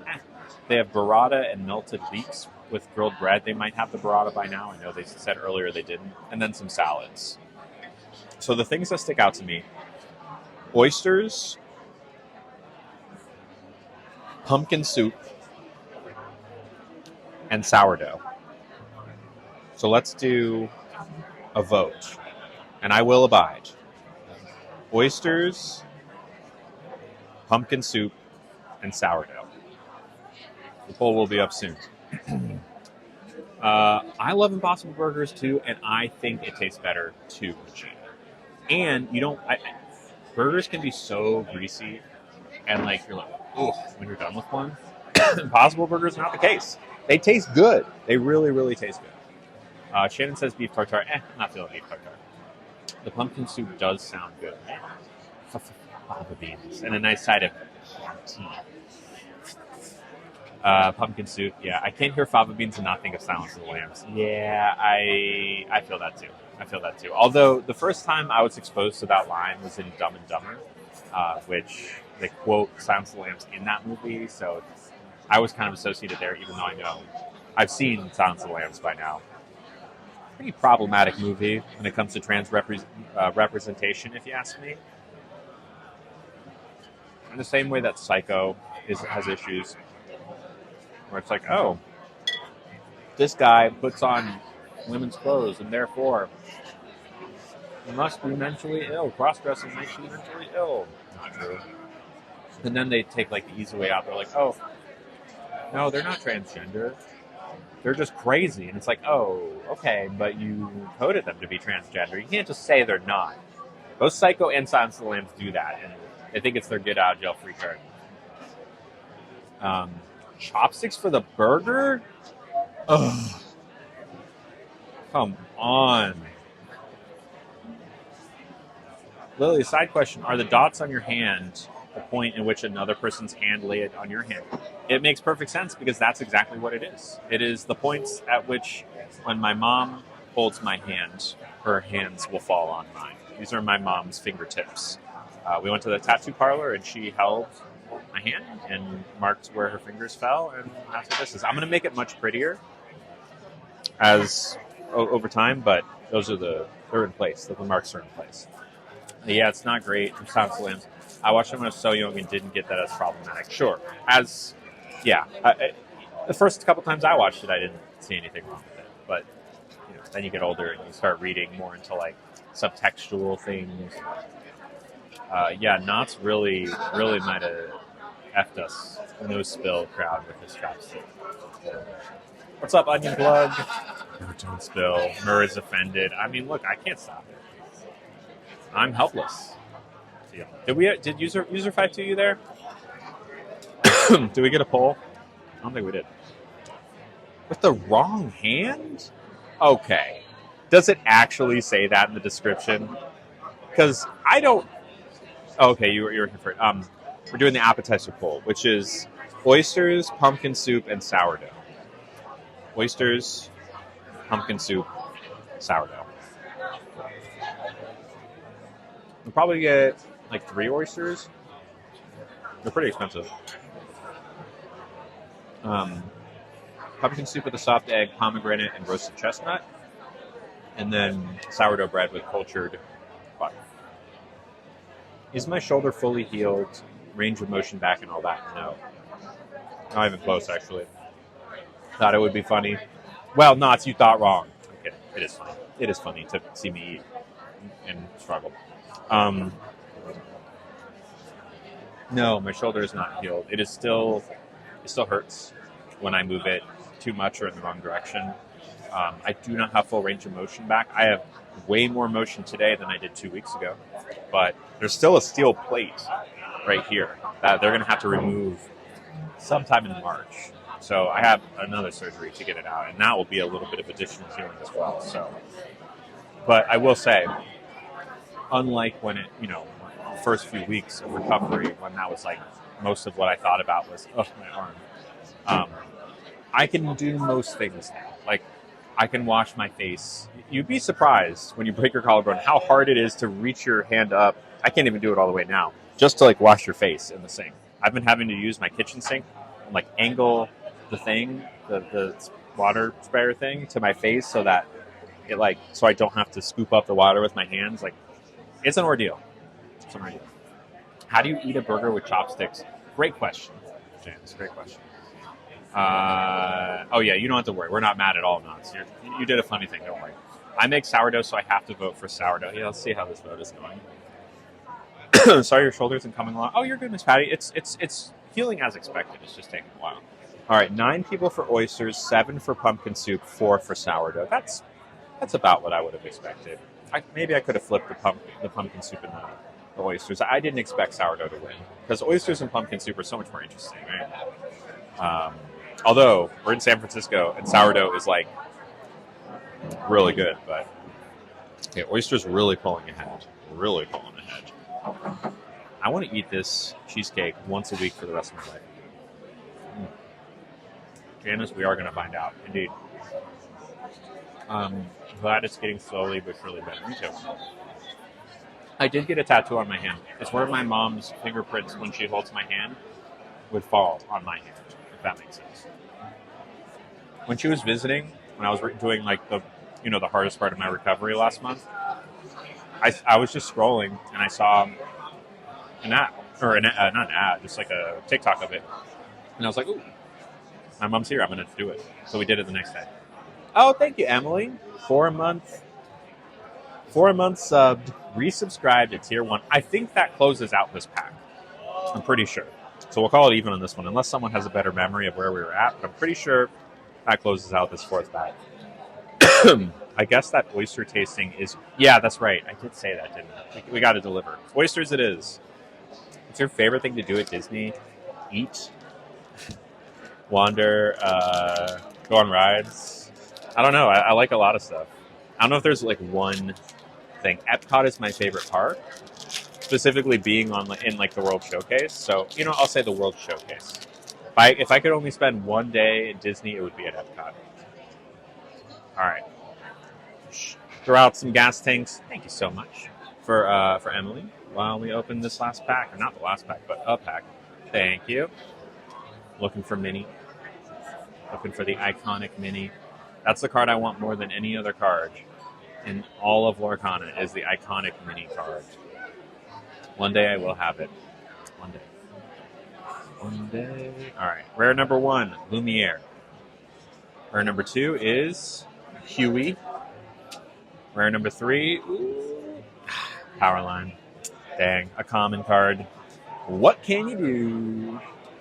They have burrata and melted leeks with grilled bread. They might have the burrata by now. I know they said earlier they didn't. And then some salads. So the things that stick out to me, oysters, pumpkin soup, and sourdough. So let's do a vote, and I will abide. Oysters, pumpkin soup, and sourdough. The poll will be up soon. I love Impossible Burgers too, and I think it tastes better too. And you don't. Burgers can be so greasy, and like you're like, oh, when you're done with one. Impossible Burgers not the case. They taste good. They really, really taste good. Shannon says beef tartare. I'm not feeling beef tartare. The pumpkin soup does sound good. Fava beans and a nice side of tea. Pumpkin soup, yeah. I can't hear fava beans and not think of Silence of the Lambs. Yeah, I feel that too. Although the first time I was exposed to that line was in Dumb and Dumber, which they quote Silence of the Lambs in that movie, so I was kind of associated there, even though I know I've seen Silence of the Lambs by now. Pretty problematic movie when it comes to trans representation, if you ask me. In the same way that Psycho has issues, where it's like, oh, this guy puts on women's clothes, and therefore he must be mentally ill. Cross-dressing makes you mentally ill. Not true. And then they take like the easy way out. They're like, oh, no, they're not transgender. They're just crazy. And it's like, oh, okay, but you coded them to be transgender. You can't just say they're not. Both Psycho and Silence of the Lambs do that, and I think it's their get out of jail free card. Chopsticks for the burger? Ugh. Come on. Lily, side question. Are the dots on your hand the point in which another person's hand laid on your hand? It makes perfect sense because that's exactly what it is. It is the points at which when my mom holds my hand, her hands will fall on mine. These are my mom's fingertips. We went to the tattoo parlor and she held my hand and marked where her fingers fell, and that's what this is. I'm going to make it much prettier as over time, but they're in place. The marks are in place. Yeah, it's not great. Silence of the Lambs. I watched it when I was so young and didn't get that as problematic. Sure. The first couple times I watched it, I didn't see anything wrong with it. But then you get older and you start reading more into like subtextual things. Knott's really might have effed us no spill crowd with his chopstick. What's up, Onion Plug? No, don't spill. Murr is offended. I mean, look, I can't stop it. I'm helpless. Did user 52 you there? Did we get a poll? I don't think we did. With the wrong hand? Okay. Does it actually say that in the description? Because I don't. Okay, you were here for it. We're doing the appetizer poll, which is oysters, pumpkin soup, and sourdough. Oysters, pumpkin soup, sourdough. We'll probably get like 3 oysters. They're pretty expensive. Pumpkin soup with a soft egg, pomegranate, and roasted chestnut. And then sourdough bread with cultured butter. Is my shoulder fully healed? Range of motion back and all that? No. Not even close, actually. Thought it would be funny. Well, Knots, you thought wrong. I'm kidding. It is funny. It is funny to see me eat and struggle. No, my shoulder is not healed. It still hurts when I move it too much or in the wrong direction. I do not have full range of motion back. I have way more motion today than I did 2 weeks ago. But there's still a steel plate right here that they're going to have to remove sometime in March. So I have another surgery to get it out, and that will be a little bit of additional healing as well. So, but I will say, unlike when the first few weeks of recovery, when that was like most of what I thought about was, my arm. I can do most things now. Like, I can wash my face. You'd be surprised when you break your collarbone how hard it is to reach your hand up. I can't even do it all the way now, just to like wash your face in the sink. I've been having to use my kitchen sink and like angle the thing, the water sprayer thing to my face so that it so I don't have to scoop up the water with my hands. Like, it's an ordeal. It's an ordeal. How do you eat a burger with chopsticks? Great question, James. Great question. Oh yeah, you don't have to worry. We're not mad at all, Knots. You did a funny thing. Don't worry. I make sourdough, so I have to vote for sourdough. Yeah, let's see how this vote is going. Sorry, your shoulders and coming along. Oh, you're good, Miss Patty. It's healing as expected. It's just taking a while. All right, 9 people for oysters, 7 for pumpkin soup, 4 for sourdough. That's about what I would have expected. Maybe I could have flipped the pumpkin soup and the oysters. I didn't expect sourdough to win because oysters and pumpkin soup are so much more interesting, right? Although we're in San Francisco and sourdough is like really good, but yeah, oysters really pulling ahead. Really pulling ahead. I want to eat this cheesecake once a week for the rest of my life. Janice, we are going to find out. Indeed. Glad it's getting slowly but surely better. Me too. I did get a tattoo on my hand. It's where my mom's fingerprints, when she holds my hand, would fall on my hand, if that makes sense. When she was visiting, when I was doing like the hardest part of my recovery last month, I was just scrolling and I saw an ad, or not an ad, just like a TikTok of it. And I was like, ooh, my mom's here. I'm going to do it. So we did it the next day. Oh, thank you, Emily. 4 months subbed, resubscribed to tier 1. I think that closes out this pack. I'm pretty sure. So we'll call it even on this one, unless someone has a better memory of where we were at. But I'm pretty sure that closes out this 4th pack. I guess that oyster tasting is... Yeah, that's right. I did say that, didn't I? We got to deliver. Oysters it is. What's your favorite thing to do at Disney? Eat? Wander? Go on rides? I don't know. I like a lot of stuff. I don't know if there's like one thing. Epcot is my favorite park. Specifically being in like the World Showcase. So, I'll say the World Showcase. If I could only spend one day at Disney, it would be at Epcot. All right. Throw out some gas tanks. Thank you so much for Emily while we open this last pack. Or not the last pack, but a pack. Thank you. Looking for Minnie. Looking for the iconic Minnie. That's the card I want more than any other card in all of Lorcana is the iconic Minnie card. One day I will have it. One day. All right. Rare number 1, Lumiere. Rare number 2 is Huey. Rare number 3, Powerline. Dang, a common card. What can you do?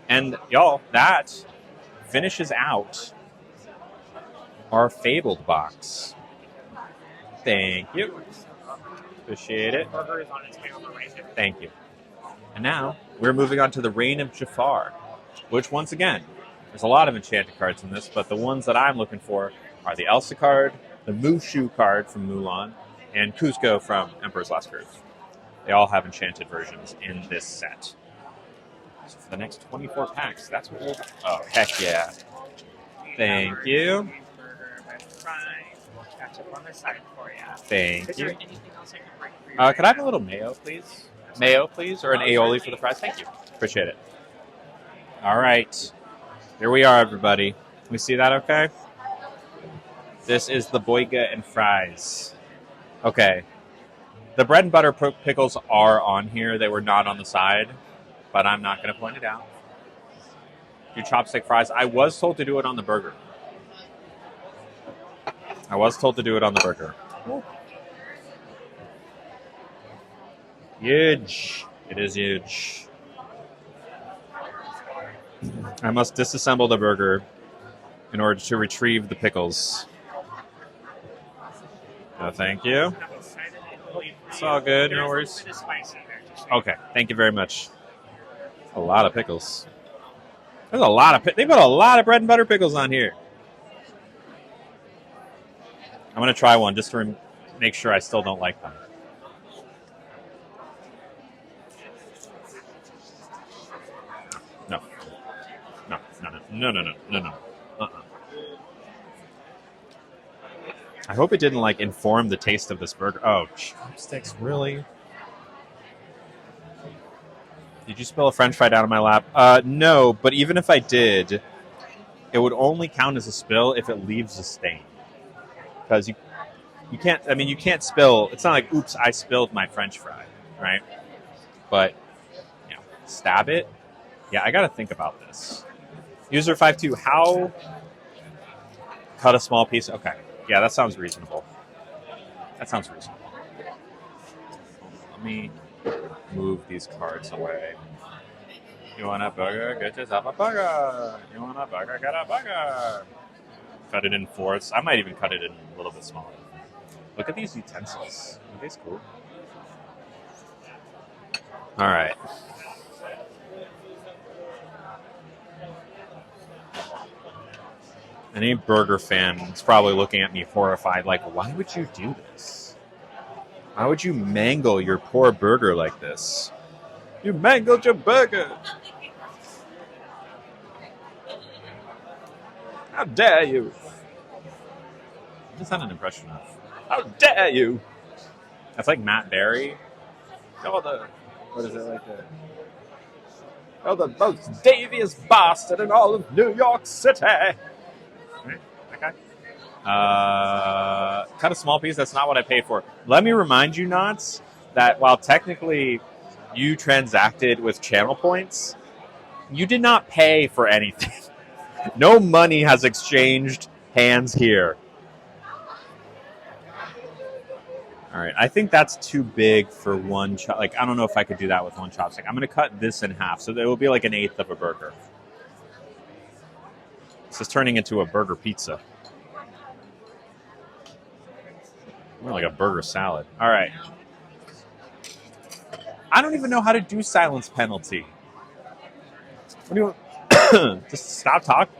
And y'all, that finishes out our Fabled box. Thank you. Appreciate it. Thank you. And now, we're moving on to the Reign of Jafar, which, once again, there's a lot of enchanted cards in this, but the ones that I'm looking for are the Elsa card, the Mushu card from Mulan, and Kuzco from Emperor's Last Cruise. They all have enchanted versions in this set. So for the next 24 packs, that's what we'll... Oh, heck yeah. Thank you. Thank you. Could I have a little mayo, please? Mayo, please, or an aioli for the fries? Thank you. Appreciate it. All right. Here we are, everybody. Can we see that okay? This is the boiga and fries. Okay. The bread and butter pickles are on here. They were not on the side, but I'm not going to point it out. Do chopstick fries. I was told to do it on the burger. Huge. It is huge. I must disassemble the burger in order to retrieve the pickles. No, thank you. It's all good. No worries. Okay. Thank you very much. A lot of pickles. There's a lot of... They put a lot of bread and butter pickles on here. I'm going to try one just to make sure I still don't like them. No. I hope it didn't inform the taste of this burger. Oh, chopsticks, really? Did you spill a French fry down on my lap? No, but even if I did, it would only count as a spill if it leaves a stain. Because you can't spill. It's not like, oops, I spilled my French fry, right? But, stab it. Yeah, I got to think about this. User 52, how cut a small piece? Okay. Yeah, that sounds reasonable. That sounds reasonable. Let me move these cards away. You want a burger? Get yourself a burger. You want a burger? Get a burger. Cut it in fourths. I might even cut it in a little bit smaller. Look at these utensils. Are these cool? All right. Any burger fan is probably looking at me horrified, like, why would you do this? Why would you mangle your poor burger like this? You mangled your burger! How dare you? What's that an impression of? How dare you? That's like Matt Berry. What is it like the... Oh, the most devious bastard in all of New York City. Right? That guy? Cut a small piece. That's not what I paid for. Let me remind you, Knots, that while technically you transacted with channel points, you did not pay for anything. No money has exchanged hands here. All right, I think that's too big for one chop. Like, I don't know if I could do that with one chopstick. I'm going to cut this in half, so that it will be like an eighth of a burger. This is turning into a burger pizza. More like a burger salad. All right. I don't even know how to do silence penalty. What do you want? Just stop talking?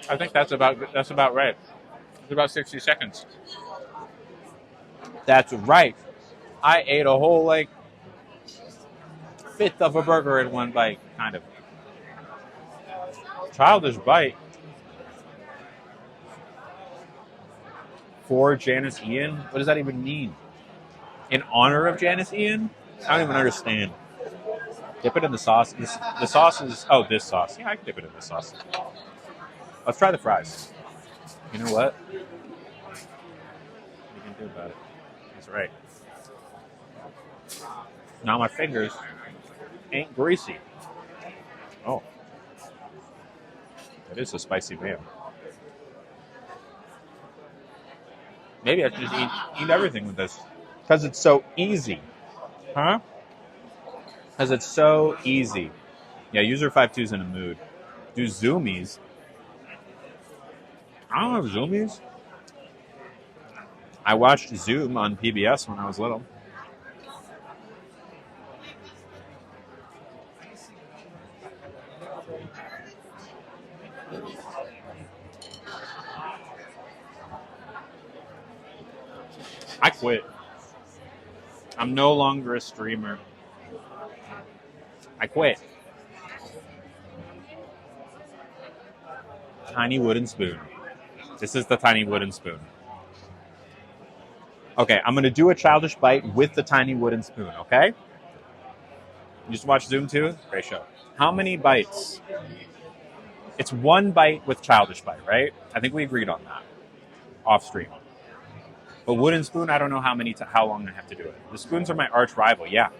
I think that's about right. It's about 60 seconds. That's right. I ate a whole, like, fifth of a burger in one bite, kind of. Childish bite. For Janice Ian? What does that even mean? In honor of Janice Ian? I don't even understand. Dip it in the sauce. The sauce is... Oh, this sauce. Yeah, I can dip it in this sauce. Let's try the fries. You know what? What you can do about it? That's right. Now my fingers ain't greasy. Oh. That is a spicy man. Maybe I should just eat everything with this. Because it's so easy. Huh? Because it's so easy. Yeah, user 52's in a mood. Do zoomies. I don't have zoomies. I watched Zoom on PBS when I was little. I quit. I'm no longer a streamer. I quit. Tiny wooden spoon. This is the tiny wooden spoon. Okay, I'm going to do a childish bite with the tiny wooden spoon, okay? You just watch Zoom too? Great show. How many bites? It's one bite with childish bite, right? I think we agreed on that. Off stream. But wooden spoon, I don't know how long I have to do it. The spoons are my arch rival, yeah.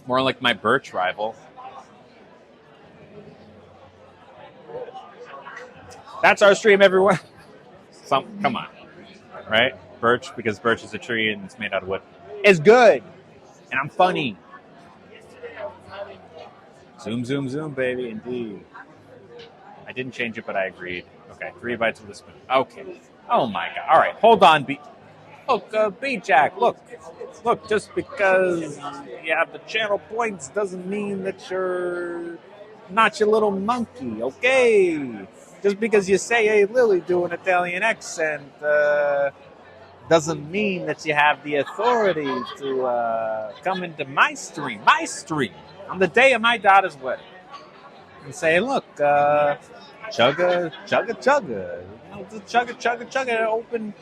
More like my birch rival. That's our stream, everyone. Come on, right? Birch, because birch is a tree and it's made out of wood. It's good, and I'm funny. Zoom, zoom, zoom, baby, indeed. I didn't change it, but I agreed. Okay, 3 bites of the spoon. Okay. Oh my god. All right, hold on, Look, B-Jack, look, just because you have the channel points doesn't mean that you're not your little monkey, okay? Just because you say, hey, Lily, do an Italian accent, doesn't mean that you have the authority to come into my stream, on the day of my daughter's wedding, and say, look, chugga, just chugga, open.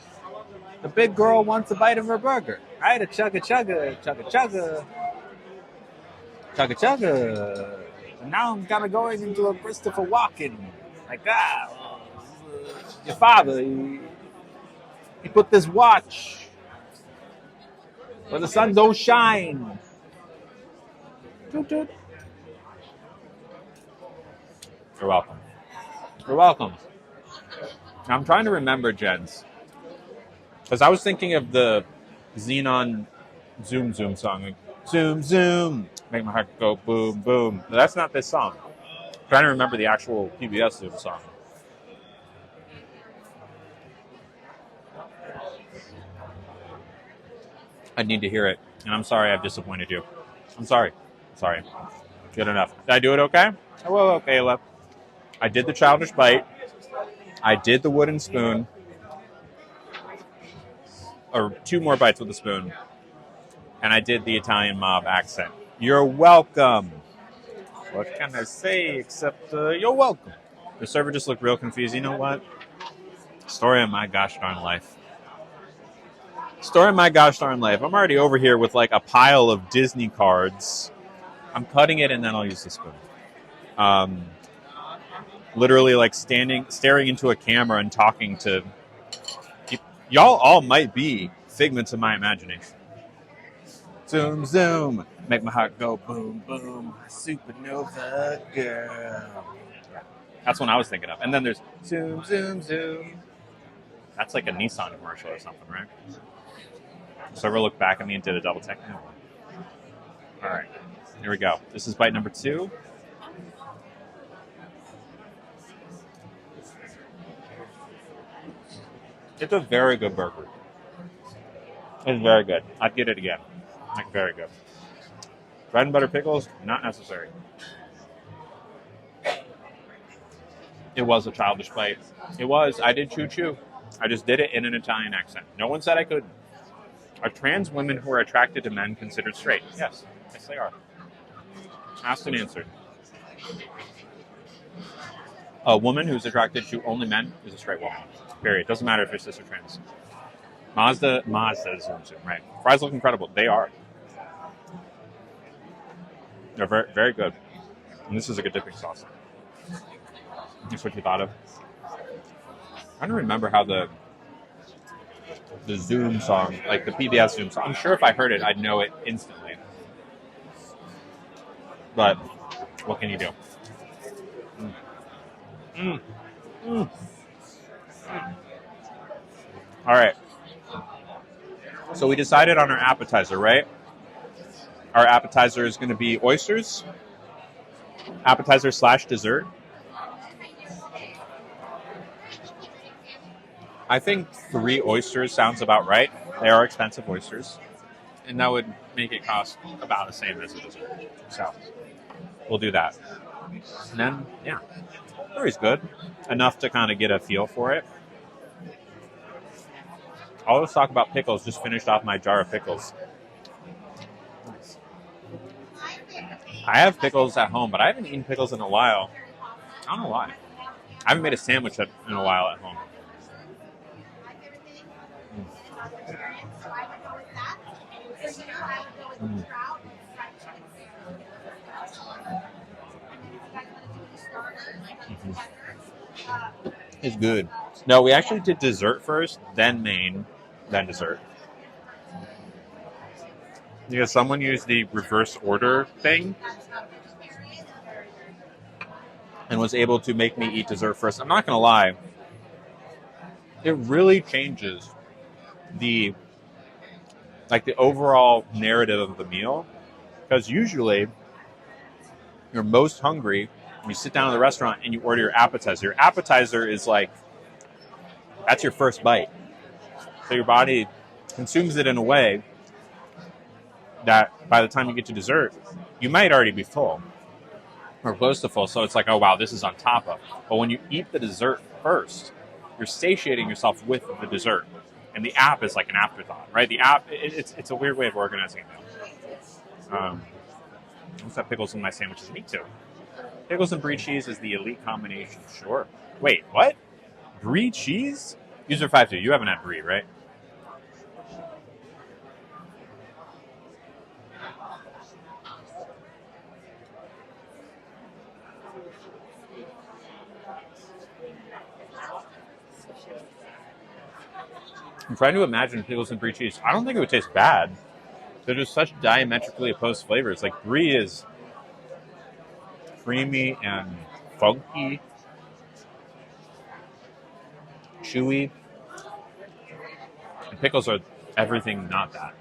The big girl wants a bite of her burger, right? A chugga. And now I'm kind of going into a Christopher Walken. Like, your father, he put this watch where the sun don't shine. Toot, toot. You're welcome. Now, I'm trying to remember, gents. Because I was thinking of the Xenon Zoom Zoom song. Like, zoom, zoom, make my heart go boom, boom. But that's not this song. I'm trying to remember the actual PBS Zoom song. I need to hear it. And I'm sorry I've disappointed you. I'm sorry. Good enough. Did I do it okay? Oh, well, okay, Ella. I did the childish bite. I did the wooden spoon. Or 2 more bites with a spoon. And I did the Italian mob accent. You're welcome. What can I say except you're welcome? The server just looked real confused. You know what? Story of my gosh darn life. I'm already over here with like a pile of Disney cards. I'm cutting it and then I'll use the spoon. Literally like staring into a camera and talking to... Y'all all might be figments of my imagination. Zoom, zoom, make my heart go boom, boom, supernova girl. Yeah, that's what I was thinking of. And then there's zoom, zoom, zoom. That's like a Nissan commercial or something, right? Server looked back at me and did a double take. No. All right, here we go. This is bite number 2. It's a very good burger. It's very good. I'd get it again. Like, very good. Bread and butter pickles, not necessary. It was a childish bite. It was. I did choo-choo. I just did it in an Italian accent. No one said I couldn't. Are trans women who are attracted to men considered straight? Yes. Yes, they are. Asked and answered. A woman who's attracted to only men is a straight woman. Period. Doesn't matter if you're cis or trans. Mazda Zoom Zoom, right? Fries look incredible. They are. They're very, very good. And this is a good dipping sauce. That's what you thought of. I don't remember how the Zoom song, like the PBS Zoom song. I'm sure if I heard it, I'd know it instantly. But what can you do? All right. So we decided on our appetizer, right? Our appetizer is going to be oysters. Appetizer / dessert. I think 3 oysters sounds about right. They are expensive oysters. And that would make it cost about the same as a dessert. So we'll do that. And then, yeah, curry's good. Enough to kind of get a feel for it. I'll just talk about pickles. Just finished off my jar of pickles. Nice. I have pickles at home, but I haven't eaten pickles in a while. I don't know why. I haven't made a sandwich in a while at home. It's good. No, we actually did dessert first, then main, then dessert. because someone used the reverse order thing and was able to make me eat dessert first. I'm not going to lie. It really changes the overall narrative of the meal, because usually you're most hungry when you sit down at the restaurant and you order your appetizer. Your appetizer is like, that's your first bite. So your body consumes it in a way that by the time you get to dessert, you might already be full or close to full. So it's like, oh, wow, this is on top of. But when you eat the dessert first, you're satiating yourself with the dessert. And the app is like an afterthought, right? The app, it's a weird way of organizing it. What's that pickles in my sandwiches? Me too. Pickles and brie cheese is the elite combination. Sure. Wait, what? Brie cheese? User 52, you haven't had brie, right? I'm trying to imagine pickles and brie cheese. I don't think it would taste bad. They're just such diametrically opposed flavors. Like brie is creamy and funky, chewy. And pickles are everything not that.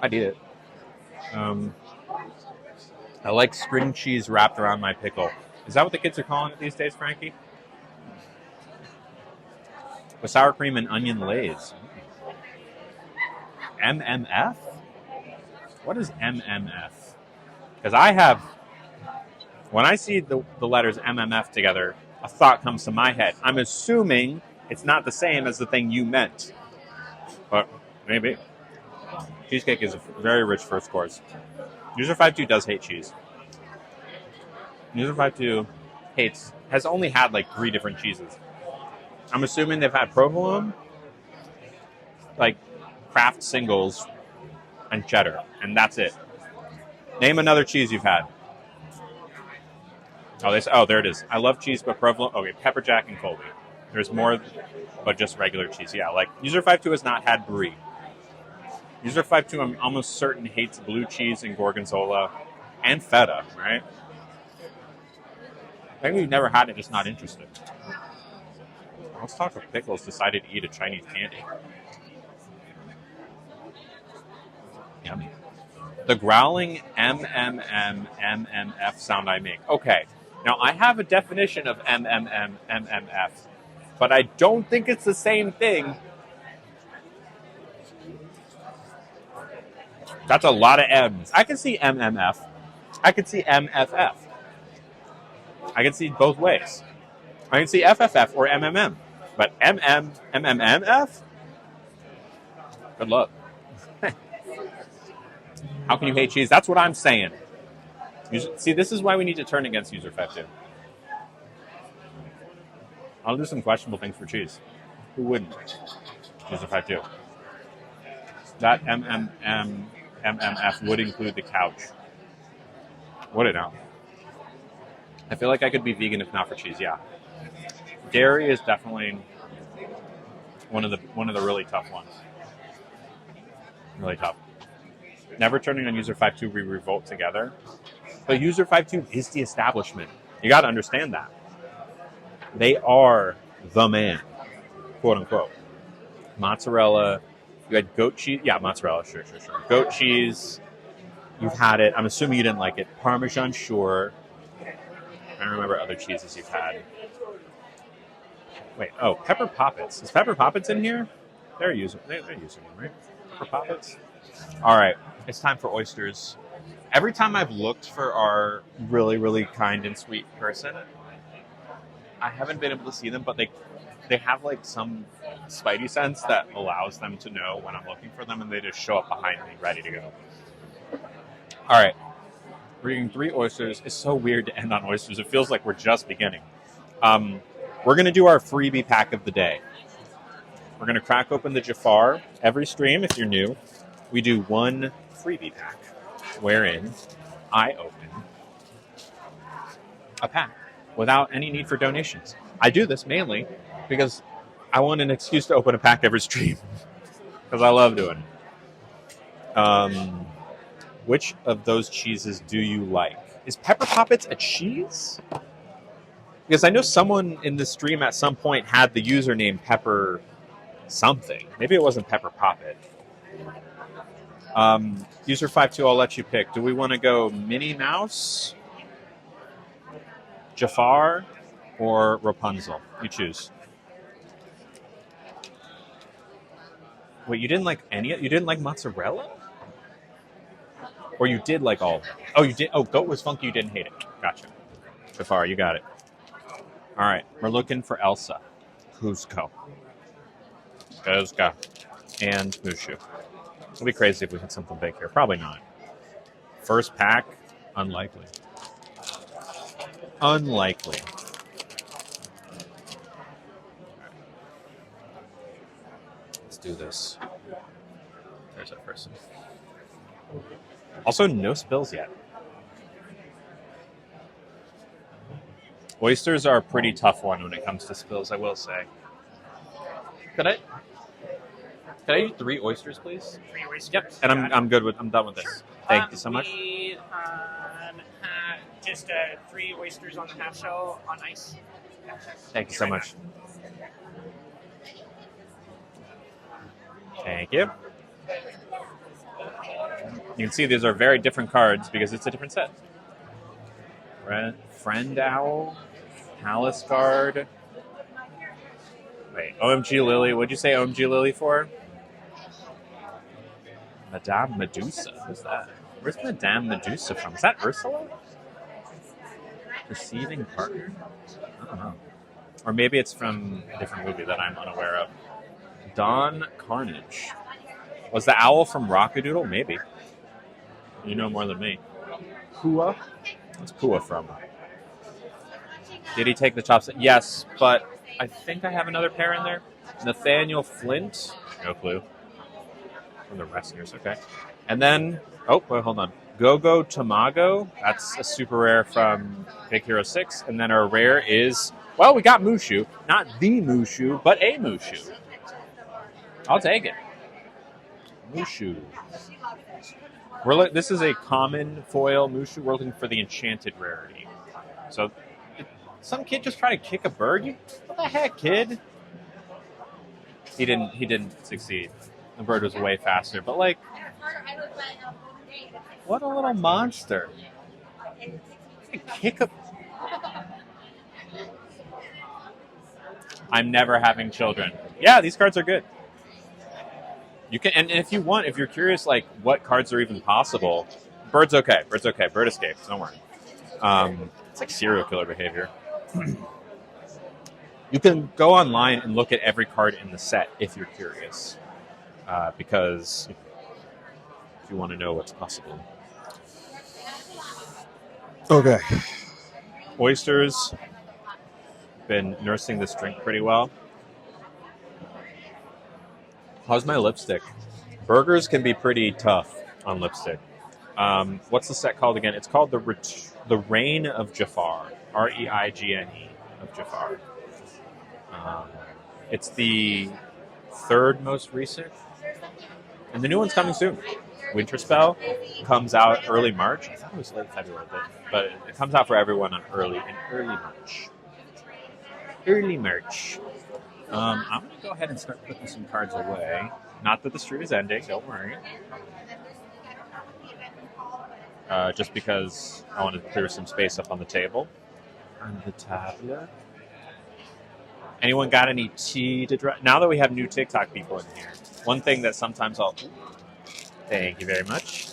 I'd eat it. I like string cheese wrapped around my pickle. Is that what the kids are calling it these days, Frankie? With sour cream and onion lays. MMF? What is MMF? Because when I see the letters MMF together, a thought comes to my head. I'm assuming it's not the same as the thing you meant. But maybe. Cheesecake is a very rich first course. User 52 does hate cheese. User 52 has only had like 3 different cheeses. I'm assuming they've had provolone, like Kraft singles, and cheddar, and that's it. Name another cheese you've had. Oh, there it is. I love cheese, but provolone. Okay, pepper jack and Colby. There's more, but just regular cheese. Yeah, like User 52 has not had brie. User 52, I'm almost certain, hates blue cheese and gorgonzola and feta, right? Maybe you've never had it, just not interested. Let's talk of pickles decided to eat a Chinese candy. Yummy. The growling MMF sound I make. Okay. Now, I have a definition of MMF, but I don't think it's the same thing. That's a lot of M's. I can see MMF. I can see MFF. I can see both ways. I can see FFF or MMM. But MMF? Good luck. How can you hate cheese? That's what I'm saying. See, this is why we need to turn against User 52. I'll do some questionable things for cheese. Who wouldn't? User 52. That MMF would include the couch. Would it now? I feel like I could be vegan if not for cheese, yeah. Dairy is definitely one of the really tough ones. Really tough. Never turning on User 52, we revolt together. But User 52 is the establishment. You got to understand that. They are the man, quote unquote. Mozzarella. You had goat cheese. Yeah, mozzarella. Sure. Goat cheese. You've had it. I'm assuming you didn't like it. Parmesan, sure. I don't remember other cheeses you've had. Wait, Pepper Poppets. Is Pepper Poppets in here? They're using them, right? Pepper Poppets? All right, it's time for oysters. Every time I've looked for our really, really kind and sweet person, I haven't been able to see them, but they have like some spidey sense that allows them to know when I'm looking for them, and they just show up behind me, ready to go. All right, we're eating 3 oysters. It's so weird to end on oysters. It feels like we're just beginning. We're going to do our freebie pack of the day. We're going to crack open the Jafar. Every stream, if you're new, we do one freebie pack, wherein I open a pack without any need for donations. I do this mainly because I want an excuse to open a pack every stream, because I love doing it. Which of those cheeses do you like? Is Pepper Poppets a cheese? Because I know someone in the stream at some point had the username Pepper something. Maybe it wasn't Pepper Poppet. User 52, I'll let you pick. Do we want to go Minnie Mouse, Jafar, or Rapunzel? You choose. Wait, you didn't like any? You didn't like mozzarella? Or you did like all of them? Oh, you did. Oh, goat was funky. You didn't hate it. Gotcha. Jafar, you got it. All right, we're looking for Elsa, Cusco, and Mushu. It'll be crazy if we hit something big here. Probably not. First pack, unlikely. Unlikely. Let's do this. There's that person. Also, no spills yet. Oysters are a pretty tough one when it comes to spills, I will say. Could I eat 3 oysters, please? 3 oysters. Yep. And I'm done with this. Sure. Thank you so much. We just 3 oysters on the half shell on ice. Thank you so much. Thank you. You can see these are very different cards because it's a different set. Friend Owl, Palace Guard. Wait, OMG Lily. What'd you say OMG Lily for? Madame Medusa. Who's that? Where's Madame Medusa from? Is that Ursula? Receiving partner? I don't know. Or maybe it's from a different movie that I'm unaware of. Dawn Carnage. Was the owl from Rockadoodle? Maybe. You know more than me. Pua? What's Pua from? Did he take the chops? Yes, but I think I have another pair in there. Nathaniel Flint. No clue. From the Rescuers, okay. And then, oh, wait, hold on. Go-Go Tamago. That's a super rare from Big Hero 6. And then our rare is, well, we got Mushu. Not the Mushu, but a Mushu. I'll take it. Mushu. This is a common foil Mushu. We're looking for the enchanted rarity. So, some kid just tried to kick a bird? What the heck, kid? He didn't succeed. The bird was way faster. But, like, what a little monster. Kick a... I'm never having children. Yeah, these cards are good. You can, and if you want, if you're curious, like what cards are even possible, Bird's okay. Bird's okay. Bird escapes. Don't worry. It's like serial killer behavior. You can go online and look at every card in the set if you're curious, because if you want to know what's possible. Okay. Oysters. Been nursing this drink pretty well. How's my lipstick? Burgers can be pretty tough on lipstick. What's the set called again? It's called the Reign of Jafar. Reign of Jafar. It's the 3rd most recent. And the new one's coming soon. Winter Spell comes out early March. I thought it was late February, but it comes out for everyone in early March. Early March. I'm going to go ahead and start putting some cards away. Not that the stream is ending, don't worry. Just because I want to clear some space up on the table. On the tablet. Anyone got any tea to drink? Now that we have new TikTok people in here, one thing that sometimes I'll... Thank you very much.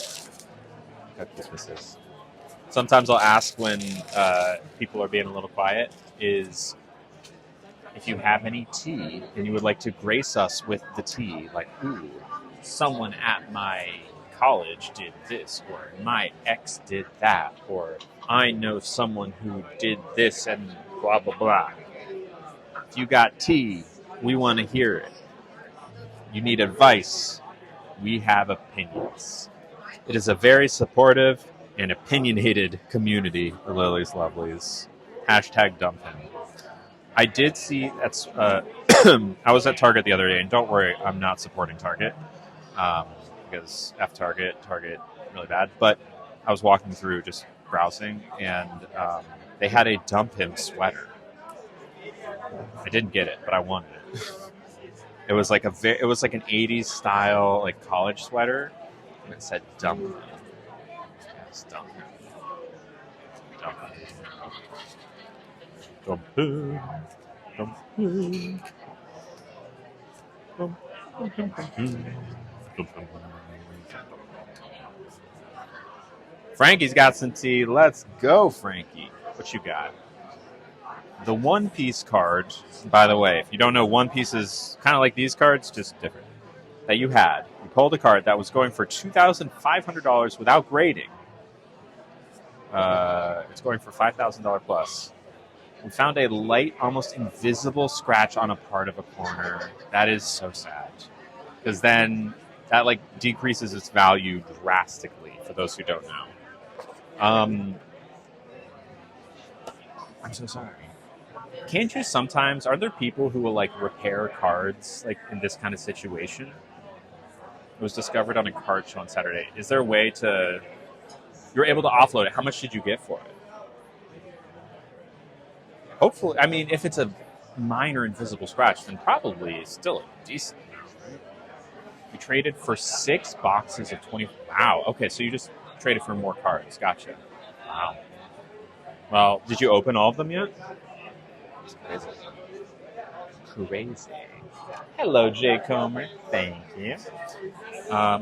How Christmas is. Sometimes I'll ask when people are being a little quiet is... if you have any tea and you would like to grace us with the tea, like, ooh, someone at my college did this, or my ex did that, or I know someone who did this and blah, blah, blah. If you got tea, we want to hear it. You need advice. We have opinions. It is a very supportive and opinionated community, the Lily's Lovelies. Hashtag dump him. I did see I was at Target the other day, and don't worry, I'm not supporting Target. because Target really bad. But I was walking through just browsing, and they had a Dump Him sweater. I didn't get it, but I wanted it. It was like an '80s style like college sweater, and it said Dump Him. Yes, Dump Him. Dump Him. Dump Him. Dump Him. Dump Him. Dump Him. Dump Him. Frankie's got some tea. Let's go, Frankie. What you got? The One Piece card, by the way, if you don't know, One Piece is kind of like these cards, just different. That you had. You pulled a card that was going for $2,500 without grading. It's going for $5,000 plus. We found a light, almost invisible scratch on a part of a corner. That is so sad. Because then that decreases its value drastically, for those who don't know. I'm so sorry. Can't you sometimes, are there people who will repair cards in this kind of situation? It was discovered on a card show on Saturday. Is there a way you're able to offload it? How much did you get for it? Hopefully, if it's a minor invisible scratch, then probably still a decent amount, right? You traded for 6 boxes of 20. Wow. Okay, so you just traded for more cards. Gotcha. Wow. Well, did you open all of them yet? Crazy. Crazy. Hello, Jay Comer. Thank you.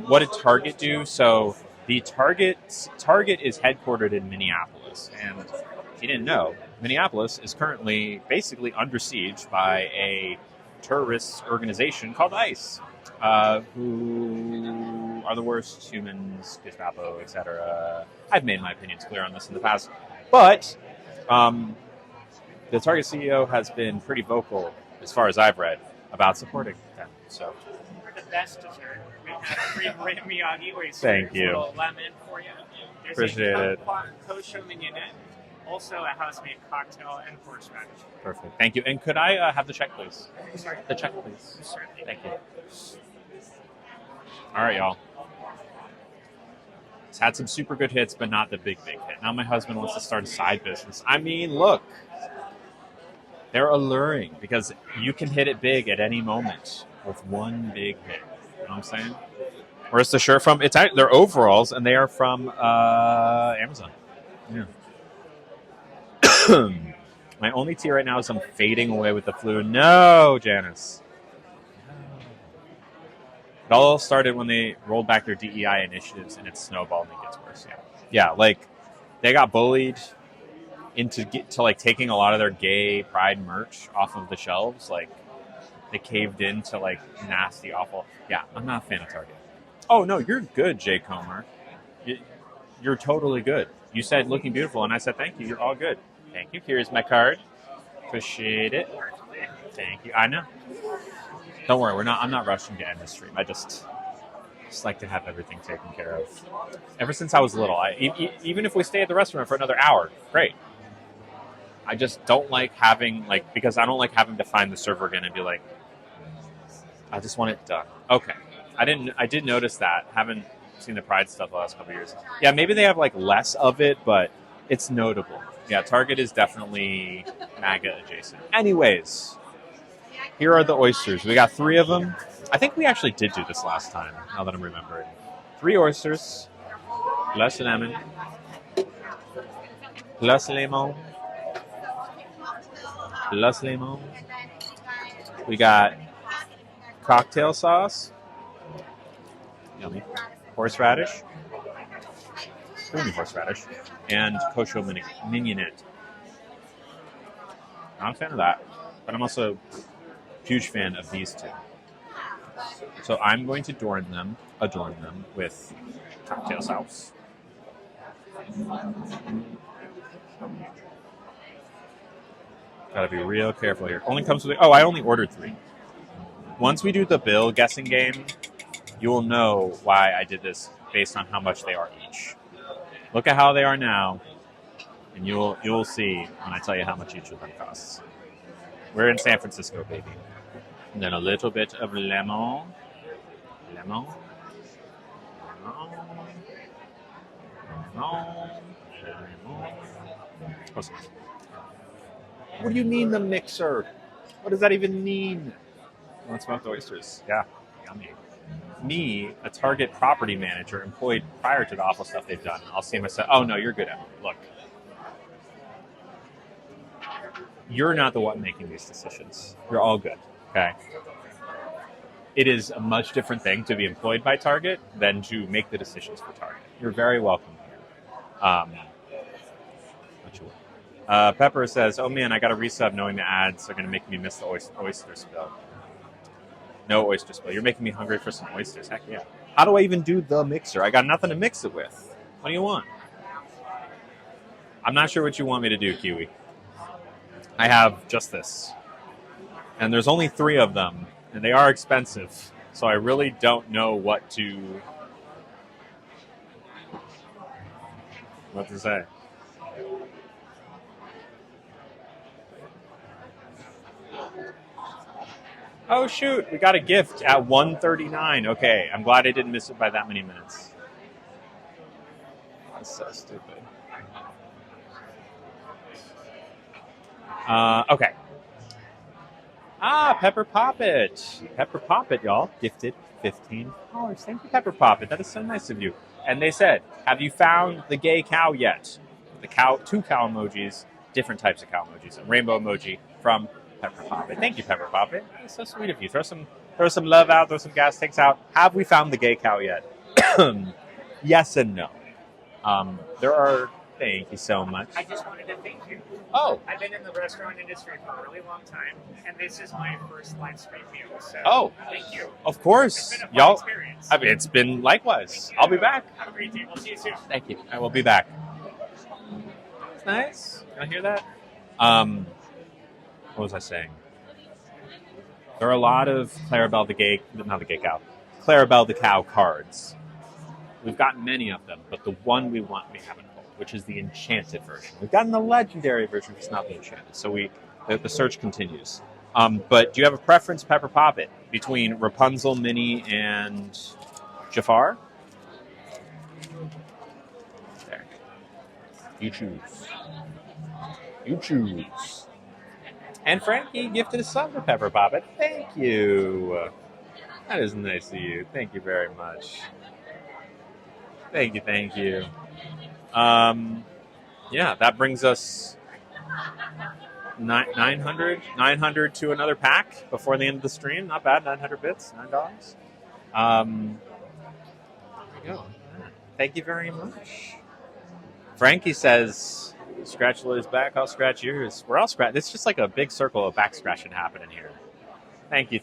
What did Target do? So the Target is headquartered in Minneapolis, and if you didn't know, Minneapolis is currently basically under siege by a terrorist organization called ICE, who are the worst humans, Gestapo, etc. I've made my opinions clear on this in the past, but the Target CEO has been pretty vocal, as far as I've read, about supporting them. So, For the best dessert, we have free Miyagi oysters. Thank you. A little lemon for you. There's Appreciate it. Kosho mignonette. Also a house-made cocktail and horseradish. Perfect. Thank you. And could I have the check, please? Sorry. The check, please. Certainly. Thank you. All right, y'all. It's had some super good hits, but not the big hit. Now my husband wants to start a side business. Look. They're alluring because you can hit it big at any moment with one big hit. You know what I'm saying? Where's the shirt from? They're overalls, and they are from Amazon. Yeah. My only tea right now is I'm fading away with the flu. No, Janice. It all started when they rolled back their DEI initiatives, and it snowballed and it gets worse. Yeah. They got bullied into taking a lot of their gay pride merch off of the shelves. They caved into nasty, awful. Yeah, I'm not a fan of Target. Oh no, you're good, Jay Comer. You're totally good. You said looking beautiful, and I said thank you. You're all good. Thank you. Here's my card. Appreciate it. Thank you. I know. Don't worry. I'm not rushing to end the stream. I just like to have everything taken care of. Ever since I was little, even if we stay at the restaurant for another hour, great. I just don't like having because I don't like having to find the server again and be like, I just want it done. Okay. I did notice that. Haven't seen the Pride stuff the last couple of years. Yeah, maybe they have less of it, but it's notable. Yeah, Target is definitely MAGA adjacent. Anyways, here are the oysters. We got 3 of them. I think we actually did do this last time, now that I'm remembering. 3 oysters, plus lemon, plus lemon, plus lemon. We got cocktail sauce, yummy, horseradish, creamy horseradish, and kosho mignonette. Not a fan of that, but I'm also a huge fan of these 2. So I'm going to adorn them with cocktail sauce. Gotta be real careful here. Only comes with. I only ordered 3. Once we do the bill guessing game, you will know why I did this based on how much they are each. Look at how they are now, and you'll see when I tell you how much each of them costs. We're in San Francisco, baby. And then a little bit of lemon. What do you mean the mixer? What does that even mean? Let's smoked oysters. Yeah, yummy. Me, a Target property manager employed prior to the awful stuff they've done. I'll say myself, oh no, you're good at it. Look, you're not the one making these decisions. You're all good, okay? It is a much different thing to be employed by Target than to make the decisions for Target. You're very welcome here. Pepper says, oh man, I got a resub knowing the ads are going to make me miss the oyster spill. No oyster spill. You're making me hungry for some oysters. Heck yeah. How do I even do the mixer? I got nothing to mix it with. What do you want? I'm not sure what you want me to do, Kiwi. I have just this. And there's only 3 of them, and they are expensive. So I really don't know what to say. Oh shoot, we got a gift at 1:39. Okay, I'm glad I didn't miss it by that many minutes. That's so stupid. Okay. Pepper Poppet. Pepper Poppet, y'all. Gifted $15. Thank you, Pepper Poppet. That is so nice of you. And they said, have you found the gay cow yet? The cow, 2 cow emojis, different types of cow emojis. A rainbow emoji from Pepper Poppet. Thank you, Pepper Poppet. That's so sweet of you. Throw some love out, throw some gas tanks out. Have we found the gay cow yet? Yes and no. There are. Thank you so much. I just wanted to thank you. Oh. I've been in the restaurant industry for a really long time, and this is my first live stream meal. So thank you. Of course. It's been a fun Y'all. experience. I mean, it's been likewise. I'll be back. Have a great day. We'll see you soon. Thank you. I will be back. That's nice. Can I hear that? What was I saying? There are a lot of Clarabelle the Cow cards. We've gotten many of them, but the one we want we haven't pulled, which is the enchanted version. We've gotten the legendary version, which is not the enchanted. So the search continues. But do you have a preference, Pepper Poppet, between Rapunzel, Minnie, and Jafar? There. You choose. You choose. And Frankie gifted a sub to Pepper Poppet. Thank you. That is nice of you. Thank you very much. Thank you. Yeah, that brings us 900 to another pack before the end of the stream. Not bad, 900 bits, $9. There we go. Thank you very much. Frankie says, scratch Lily's back, I'll scratch yours. We're all scratching. It's just like a big circle of back scratching happening here. Thank you.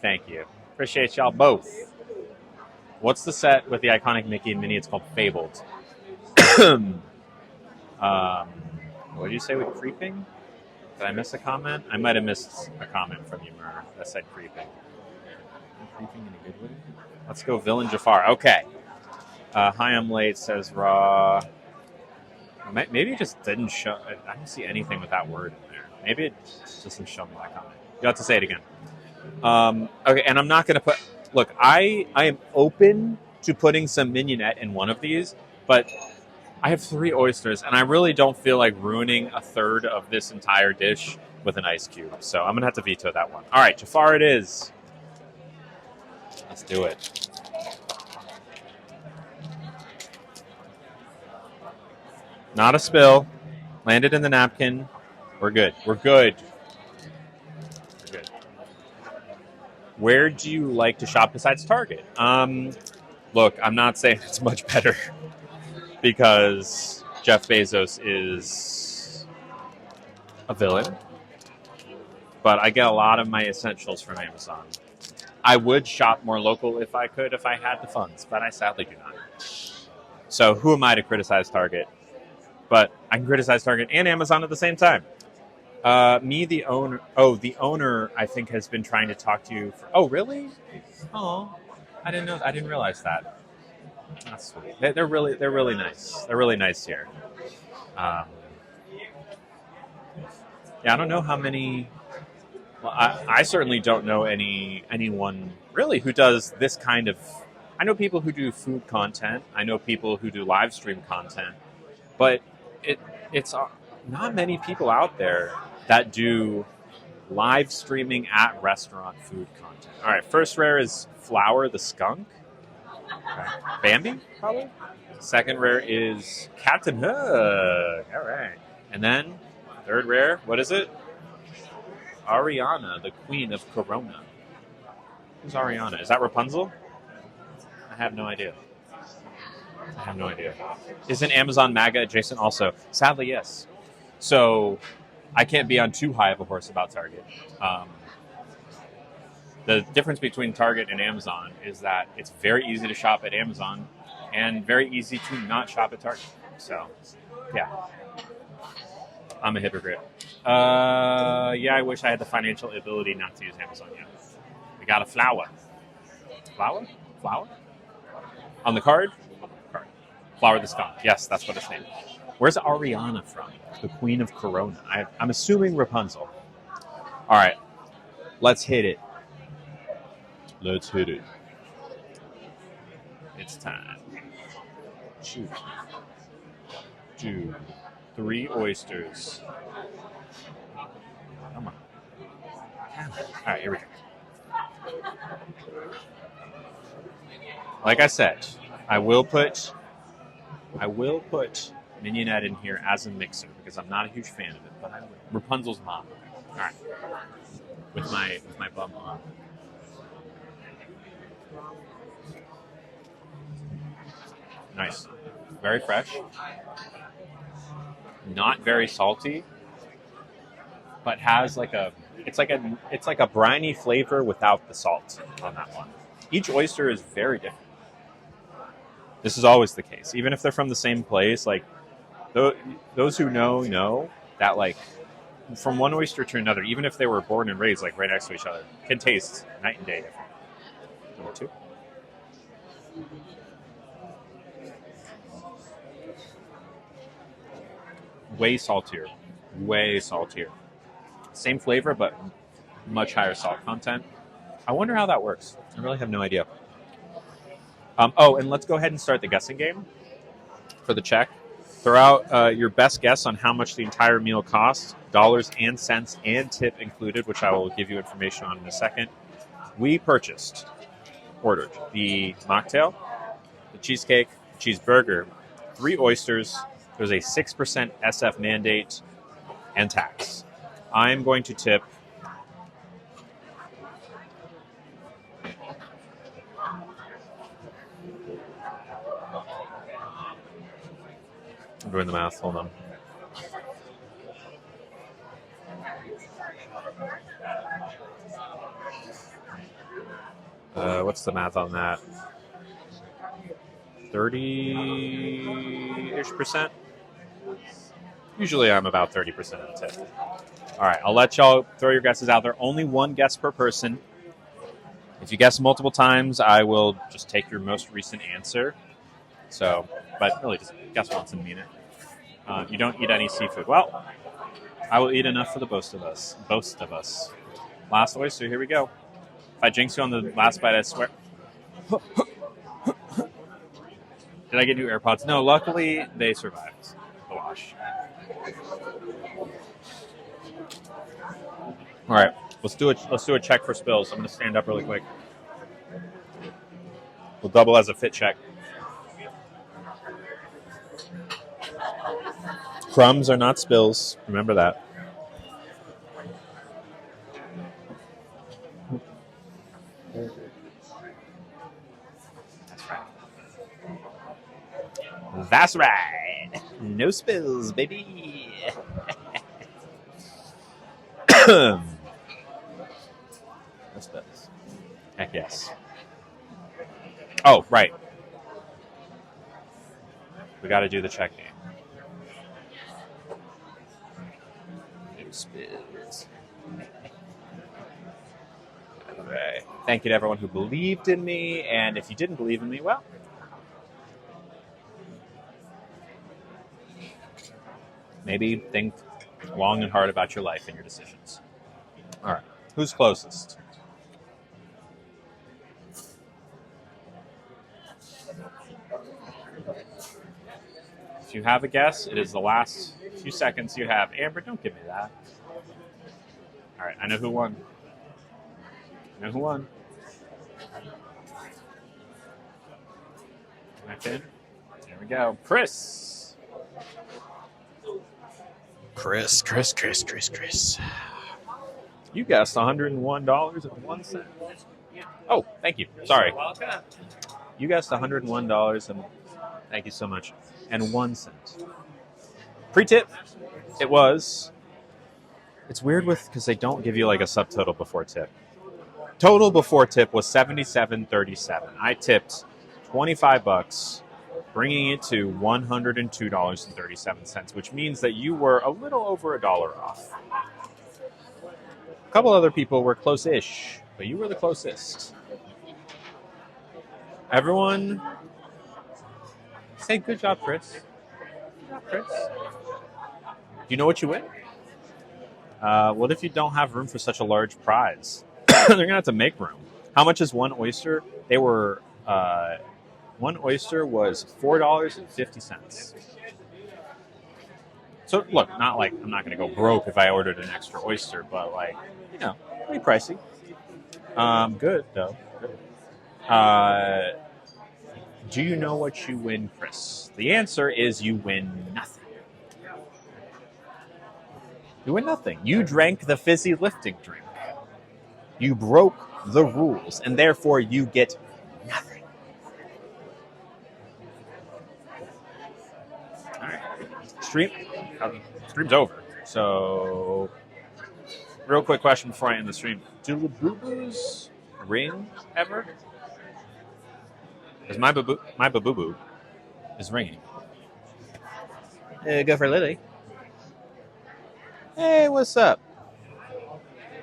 Appreciate y'all both. What's the set with the iconic Mickey and Minnie? It's called Fabled. What did you say with creeping? Did I miss a comment? I might have missed a comment from you, Mur, that said creeping. Creeping in a good way? Let's go Villain Jafar. Okay. Hi, I'm late, says Raw. Maybe it just didn't show. I don't see anything with that word in there. Maybe it just doesn't show me that comment. You have to say it again. Okay, and I'm not going to put... Look, I am open to putting some mignonette in one of these, but I have 3 oysters, and I really don't feel like ruining a third of this entire dish with an ice cube. So I'm going to have to veto that one. All right, Jafar it is. Let's do it. Not a spill. Landed in the napkin. We're good. Where do you like to shop besides Target? Look, I'm not saying it's much better because Jeff Bezos is a villain, but I get a lot of my essentials from Amazon. I would shop more local if I could, if I had the funds, but I sadly do not. So who am I to criticize Target? But I can criticize Target and Amazon at the same time. The owner. Oh, the owner, I think, has been trying to talk to you. Oh, really? Oh, I didn't know. I didn't realize that. That's sweet. They're really nice. They're really nice here. Yeah, I don't know how many. Well, I certainly don't know anyone really who does this kind of. I know people who do food content. I know people who do live stream content. but it's not many people out there that do live streaming at restaurant food content. All right, first rare is Flower the Skunk. Okay. Bambi, probably. Second rare is Captain Hook. All right. And then third rare, what is it? Ariana, the Queen of Corona. Who's Ariana? Is that Rapunzel? I have no idea. Isn't Amazon MAGA adjacent also? Sadly, yes. So I can't be on too high of a horse about Target. The difference between Target and Amazon is that it's very easy to shop at Amazon and very easy to not shop at Target. So, yeah. I'm a hypocrite. Yeah, I wish I had the financial ability not to use Amazon yet. We got a flower. Flower? On the card? Flower the Skunk. Yes, that's what it's named. Where's Ariana from? The Queen of Corona. I'm assuming Rapunzel. All right. Let's hit it. It's time. Shoot. 2, 3 oysters. Come on. All right, here we go. Like I said, I will put Mignonette in here as a mixer because I'm not a huge fan of it, but I will. Rapunzel's mom. All right. With my bum on. Nice. Very fresh. Not very salty, but has it's like a briny flavor without the salt on that one. Each oyster is very different. This is always the case. Even if they're from the same place, like those who know that like from one oyster to another, even if they were born and raised like right next to each other, can taste night and day different. Number 2. Way saltier. Same flavor, but much higher salt content. I wonder how that works. I really have no idea. And let's go ahead and start the guessing game for the check. Throw out your best guess on how much the entire meal costs, dollars and cents and tip included, which I will give you information on in a second. We ordered the mocktail, the cheesecake, cheeseburger, 3 oysters. There's a 6% SF mandate and tax. I'm going to tip I'm doing the math. Hold on. What's the math on that? 30-ish%? Usually I'm about 30% of the tip. All right, I'll let y'all throw your guesses out there. Only one guess per person. If you guess multiple times, I will just take your most recent answer. So, but really just guess once and mean it. You don't eat any seafood. Well, I will eat enough for the both of us. Last oyster, here we go. If I jinx you on the last bite, I swear. Did I get new AirPods? No, luckily they survived the wash. All right, let's do a check for spills. I'm going to stand up really quick. We'll double as a fit check. Crumbs are not spills. Remember that. That's right. No spills, baby. No spills. Heck yes. Oh, right. We got to do the check game. No spills. All right. Thank you to everyone who believed in me, and if you didn't believe in me, well, maybe think long and hard about your life and your decisions. All right. Who's closest? If you have a guess, it is the last few seconds you have. Amber, don't give me that. All right, I know who won. I know who won. Back in. There we go. Chris. Chris. You guessed $101.01. Oh, thank you. Sorry. Welcome. You guessed $101 and thank you so much. And 1 cent. Pre-tip, it's weird because they don't give you like a subtotal before tip. Total before tip was $77.37. I tipped $25, bringing it to $102.37, which means that you were a little over $1 off. A couple other people were close-ish, but you were the closest. Everyone, say good job, Chris. Good job, Chris. Do you know what you win? What if you don't have room for such a large prize? They're going to have to make room. How much is one oyster? One oyster was $4.50. So, look, not like I'm not going to go broke if I ordered an extra oyster, but like, pretty pricey. Good, though. Good. Do you know what you win, Chris? The answer is you win nothing. You win nothing. You drank the fizzy lifting drink. You broke the rules, and therefore you get nothing. All right. Stream's over. So, real quick question before I end the stream. Do Labubu's ring ever? Because my baboo is ringing. Go for Lily. Hey, what's up?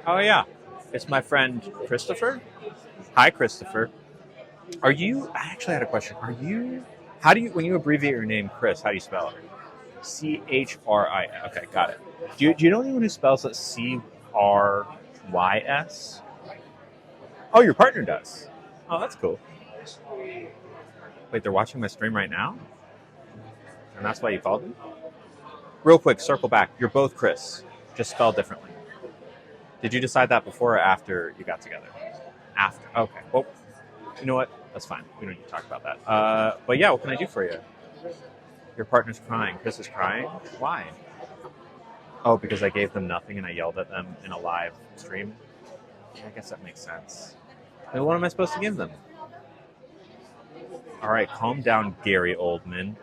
Oh, yeah. It's my friend Christopher. Hi, Christopher. I actually had a question. When you abbreviate your name, Chris, how do you spell it? C-H-R-I. Okay, got it. Do you know anyone who spells it C-R-Y-S? Oh, your partner does. Oh, that's cool. Wait, they're watching my stream right now? And that's why you called me? Real quick, circle back. You're both Chris, just spelled differently. Did you decide that before or after you got together? After. Okay. Well, you know what? That's fine. We don't need to talk about that. But yeah, what can I do for you? Your partner's crying. Chris is crying? Why? Oh, because I gave them nothing and I yelled at them in a live stream? Yeah, I guess that makes sense. Then what am I supposed to give them? All right, calm down, Gary Oldman.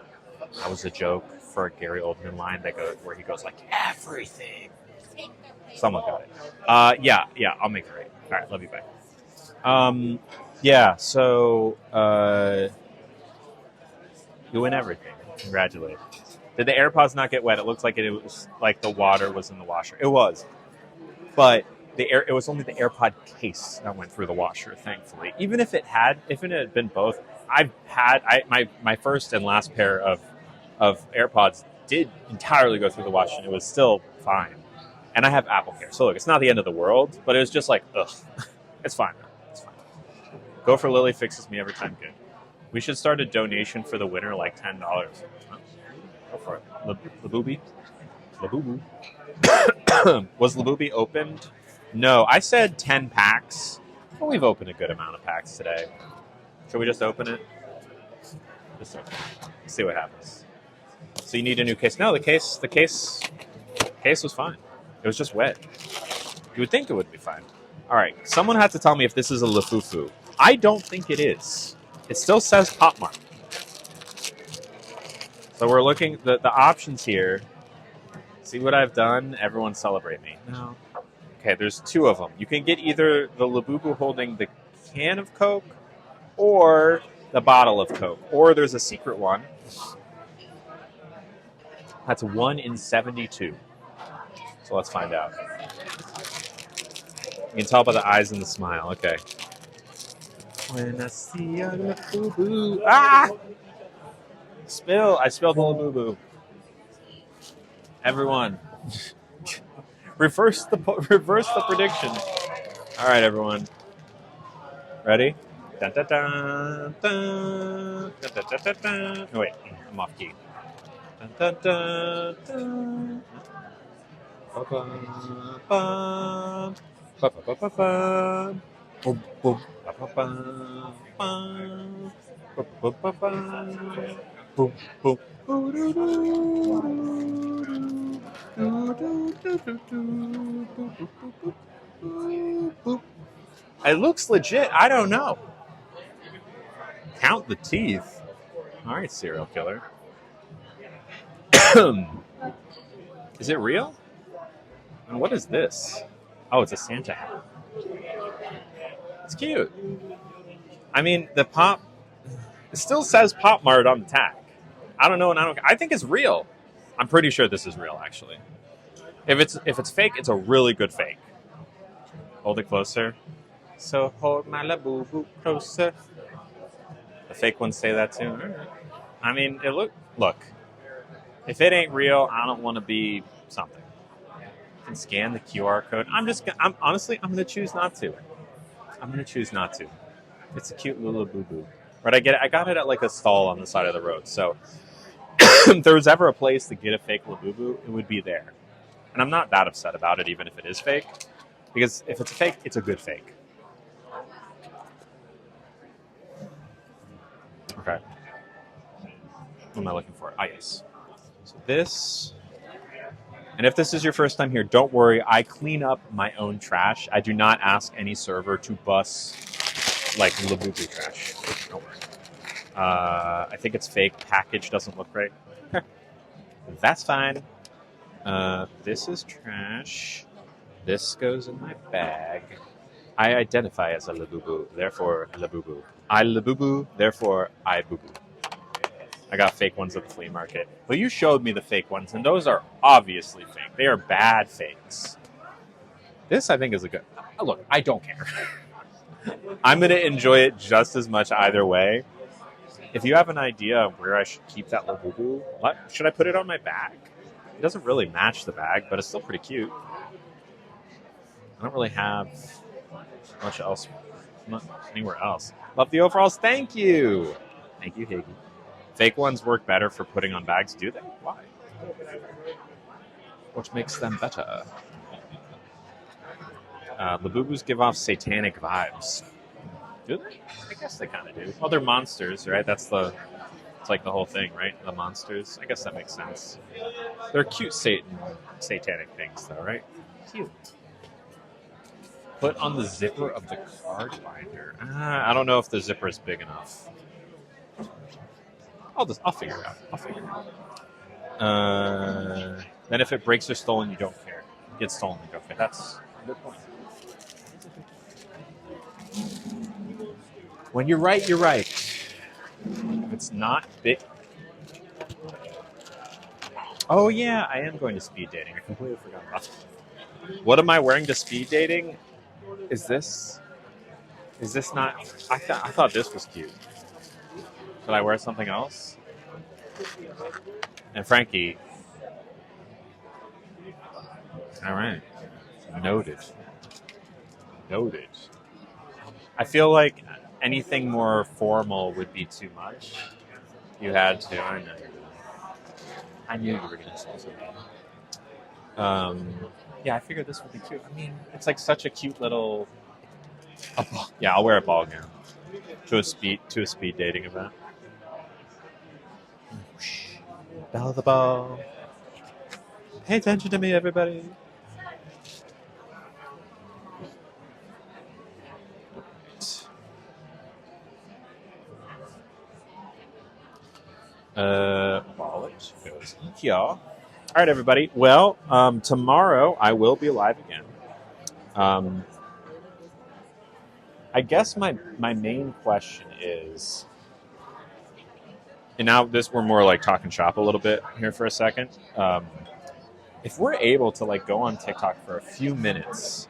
That was a joke for a Gary Oldman line where he goes like, everything. Someone got it. Yeah, I'll make it right. All right, love you, bye. So you win everything. Congratulations. Did the AirPods not get wet? It looks like it was like the water was in the washer. It was. But it was only the AirPod case that went through the washer, thankfully. Even if it had been both, my first and last pair of AirPods did entirely go through the washer, and it was still fine. And I have Apple Care. So look, it's not the end of the world, but it was just like, ugh. It's fine. It's fine. Go for Lily fixes me every time. Good. We should start a donation for the winner, like $10. Huh? Go for it. Labubu? Was Labubu opened? No, I said 10 packs. Well, we've opened a good amount of packs today. Should we just open it? Just open it. See what happens. So you need a new case. No, the case was fine. It was just wet. You would think it would be fine. All right. Someone had to tell me if this is a Lafufu. I don't think it is. It still says Pop Mart. So we're looking the options here. See what I've done? Everyone celebrate me. No. Okay, there's two of them. You can get either the Labubu holding the can of Coke or the bottle of Coke. Or there's a secret one. That's 1 in 72. So let's find out. You can tell by the eyes and the smile. Okay. When I see a Labubu. Ah! I spilled the Labubu. Everyone. Reverse the prediction. All right, everyone. Ready? Dun, dun, dun, dun, dun, dun, dun, dun, dun. Oh, wait, I'm off key. Dun, dun, dun. Ba-ba-ba. Ba-ba-ba-ba. Boom, boom. Ba-ba-ba. Ba. Ba-ba-ba-ba. Boom, boom. It looks legit. I don't know. Count the teeth. All right, serial killer. Is it real? And what is this? Oh, it's a Santa hat. It's cute. I mean, the pop. It still says Pop Mart on the tag. I don't know, and I don't. I think it's real. I'm pretty sure this is real, actually. If it's fake, it's a really good fake. Hold it closer. So hold my labubu closer. The fake ones say that too. I mean, look. If it ain't real, I don't want to be something. You can scan the QR code. I'm gonna choose not to. I'm gonna choose not to. It's a cute little boo boo. But I got it at like a stall on the side of the road. So if there was ever a place to get a fake Labubu, it would be there. And I'm not that upset about it, even if it is fake. Because if it's a fake, it's a good fake. Okay. What am I looking for? Ah, yes. So this. And if this is your first time here, don't worry. I clean up my own trash. I do not ask any server to bus like Labubu trash. Don't worry. I think it's fake. Package doesn't look right. That's fine. This is trash. This goes in my bag. I identify as a Labubu, therefore Labubu. I Labubu, therefore I Bubu. I got fake ones at the flea market. But you showed me the fake ones, and those are obviously fake. They are bad fakes. This, I think, is a good... Look, I don't care. I'm going to enjoy it just as much either way. If you have an idea of where I should keep that Labubu, should I put it on my bag? It doesn't really match the bag, but it's still pretty cute. I don't really have much else, anywhere else. Love the overalls. Thank you. Thank you, Higgy. Fake ones work better for putting on bags, do they? Why? What makes them better? Labubus give off satanic vibes. Do they? I guess they kind of do. Well, they're monsters, right? It's like the whole thing, right? The monsters. I guess that makes sense. They're cute satanic things, though, right? Cute. Put on the zipper of the card binder. I don't know if the zipper is big enough. I'll figure it out. Then if it breaks or stolen, you don't care. It gets stolen, you don't care. That's a good point. When you're right, you're right. If it's not big... Oh, yeah, I am going to speed dating. I completely forgot about that. What am I wearing to speed dating? Is this not... I thought this was cute. Should I wear something else? And Frankie... All right. Noted. I feel like anything more formal would be too much. You had to. I knew you were going to say something. Yeah, I figured this would be cute. I mean, it's like such a cute little... Yeah, I'll wear a ball gown to a speed dating event. Bell of the ball. Pay attention to me, everybody. Wallet goes here. All right, everybody. Well, tomorrow I will be live again. I guess my main question is, and now we're more like talking shop a little bit here for a second. If we're able to like go on TikTok for a few minutes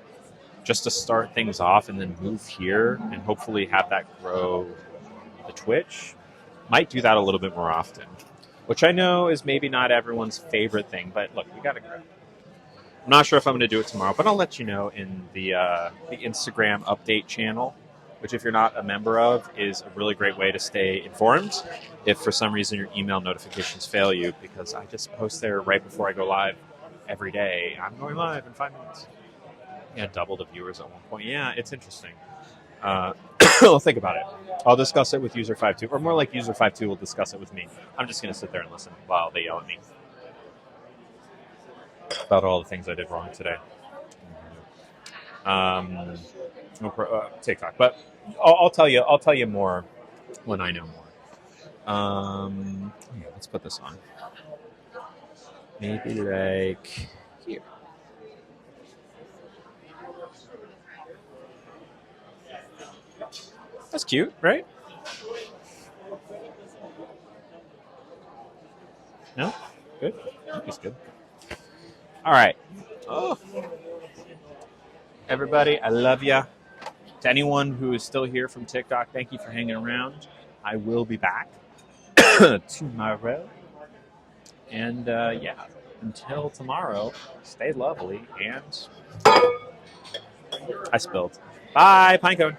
just to start things off and then move here and hopefully have that grow the Twitch, might do that a little bit more often, which I know is maybe not everyone's favorite thing, but look, we got to grow. I'm not sure if I'm going to do it tomorrow, but I'll let you know in the Instagram update channel which if you're not a member of, is a really great way to stay informed if for some reason your email notifications fail you, because I just post there right before I go live every day. I'm going live in 5 minutes. Yeah, double the viewers at one point. Yeah, it's interesting. Well, think about it. I'll discuss it with user 5.2, or more like user 5.2 will discuss it with me. I'm just going to sit there and listen while they yell at me about all the things I did wrong today. TikTok, but I'll tell you. I'll tell you more when I know more. Yeah, let's put this on. Maybe like here. That's cute, right? No? Good? That's good. All right. Oh. Everybody, I love ya. To anyone who is still here from TikTok, thank you for hanging around. I will be back tomorrow. And yeah, until tomorrow, stay lovely. And I spilled. Bye, Pinecone.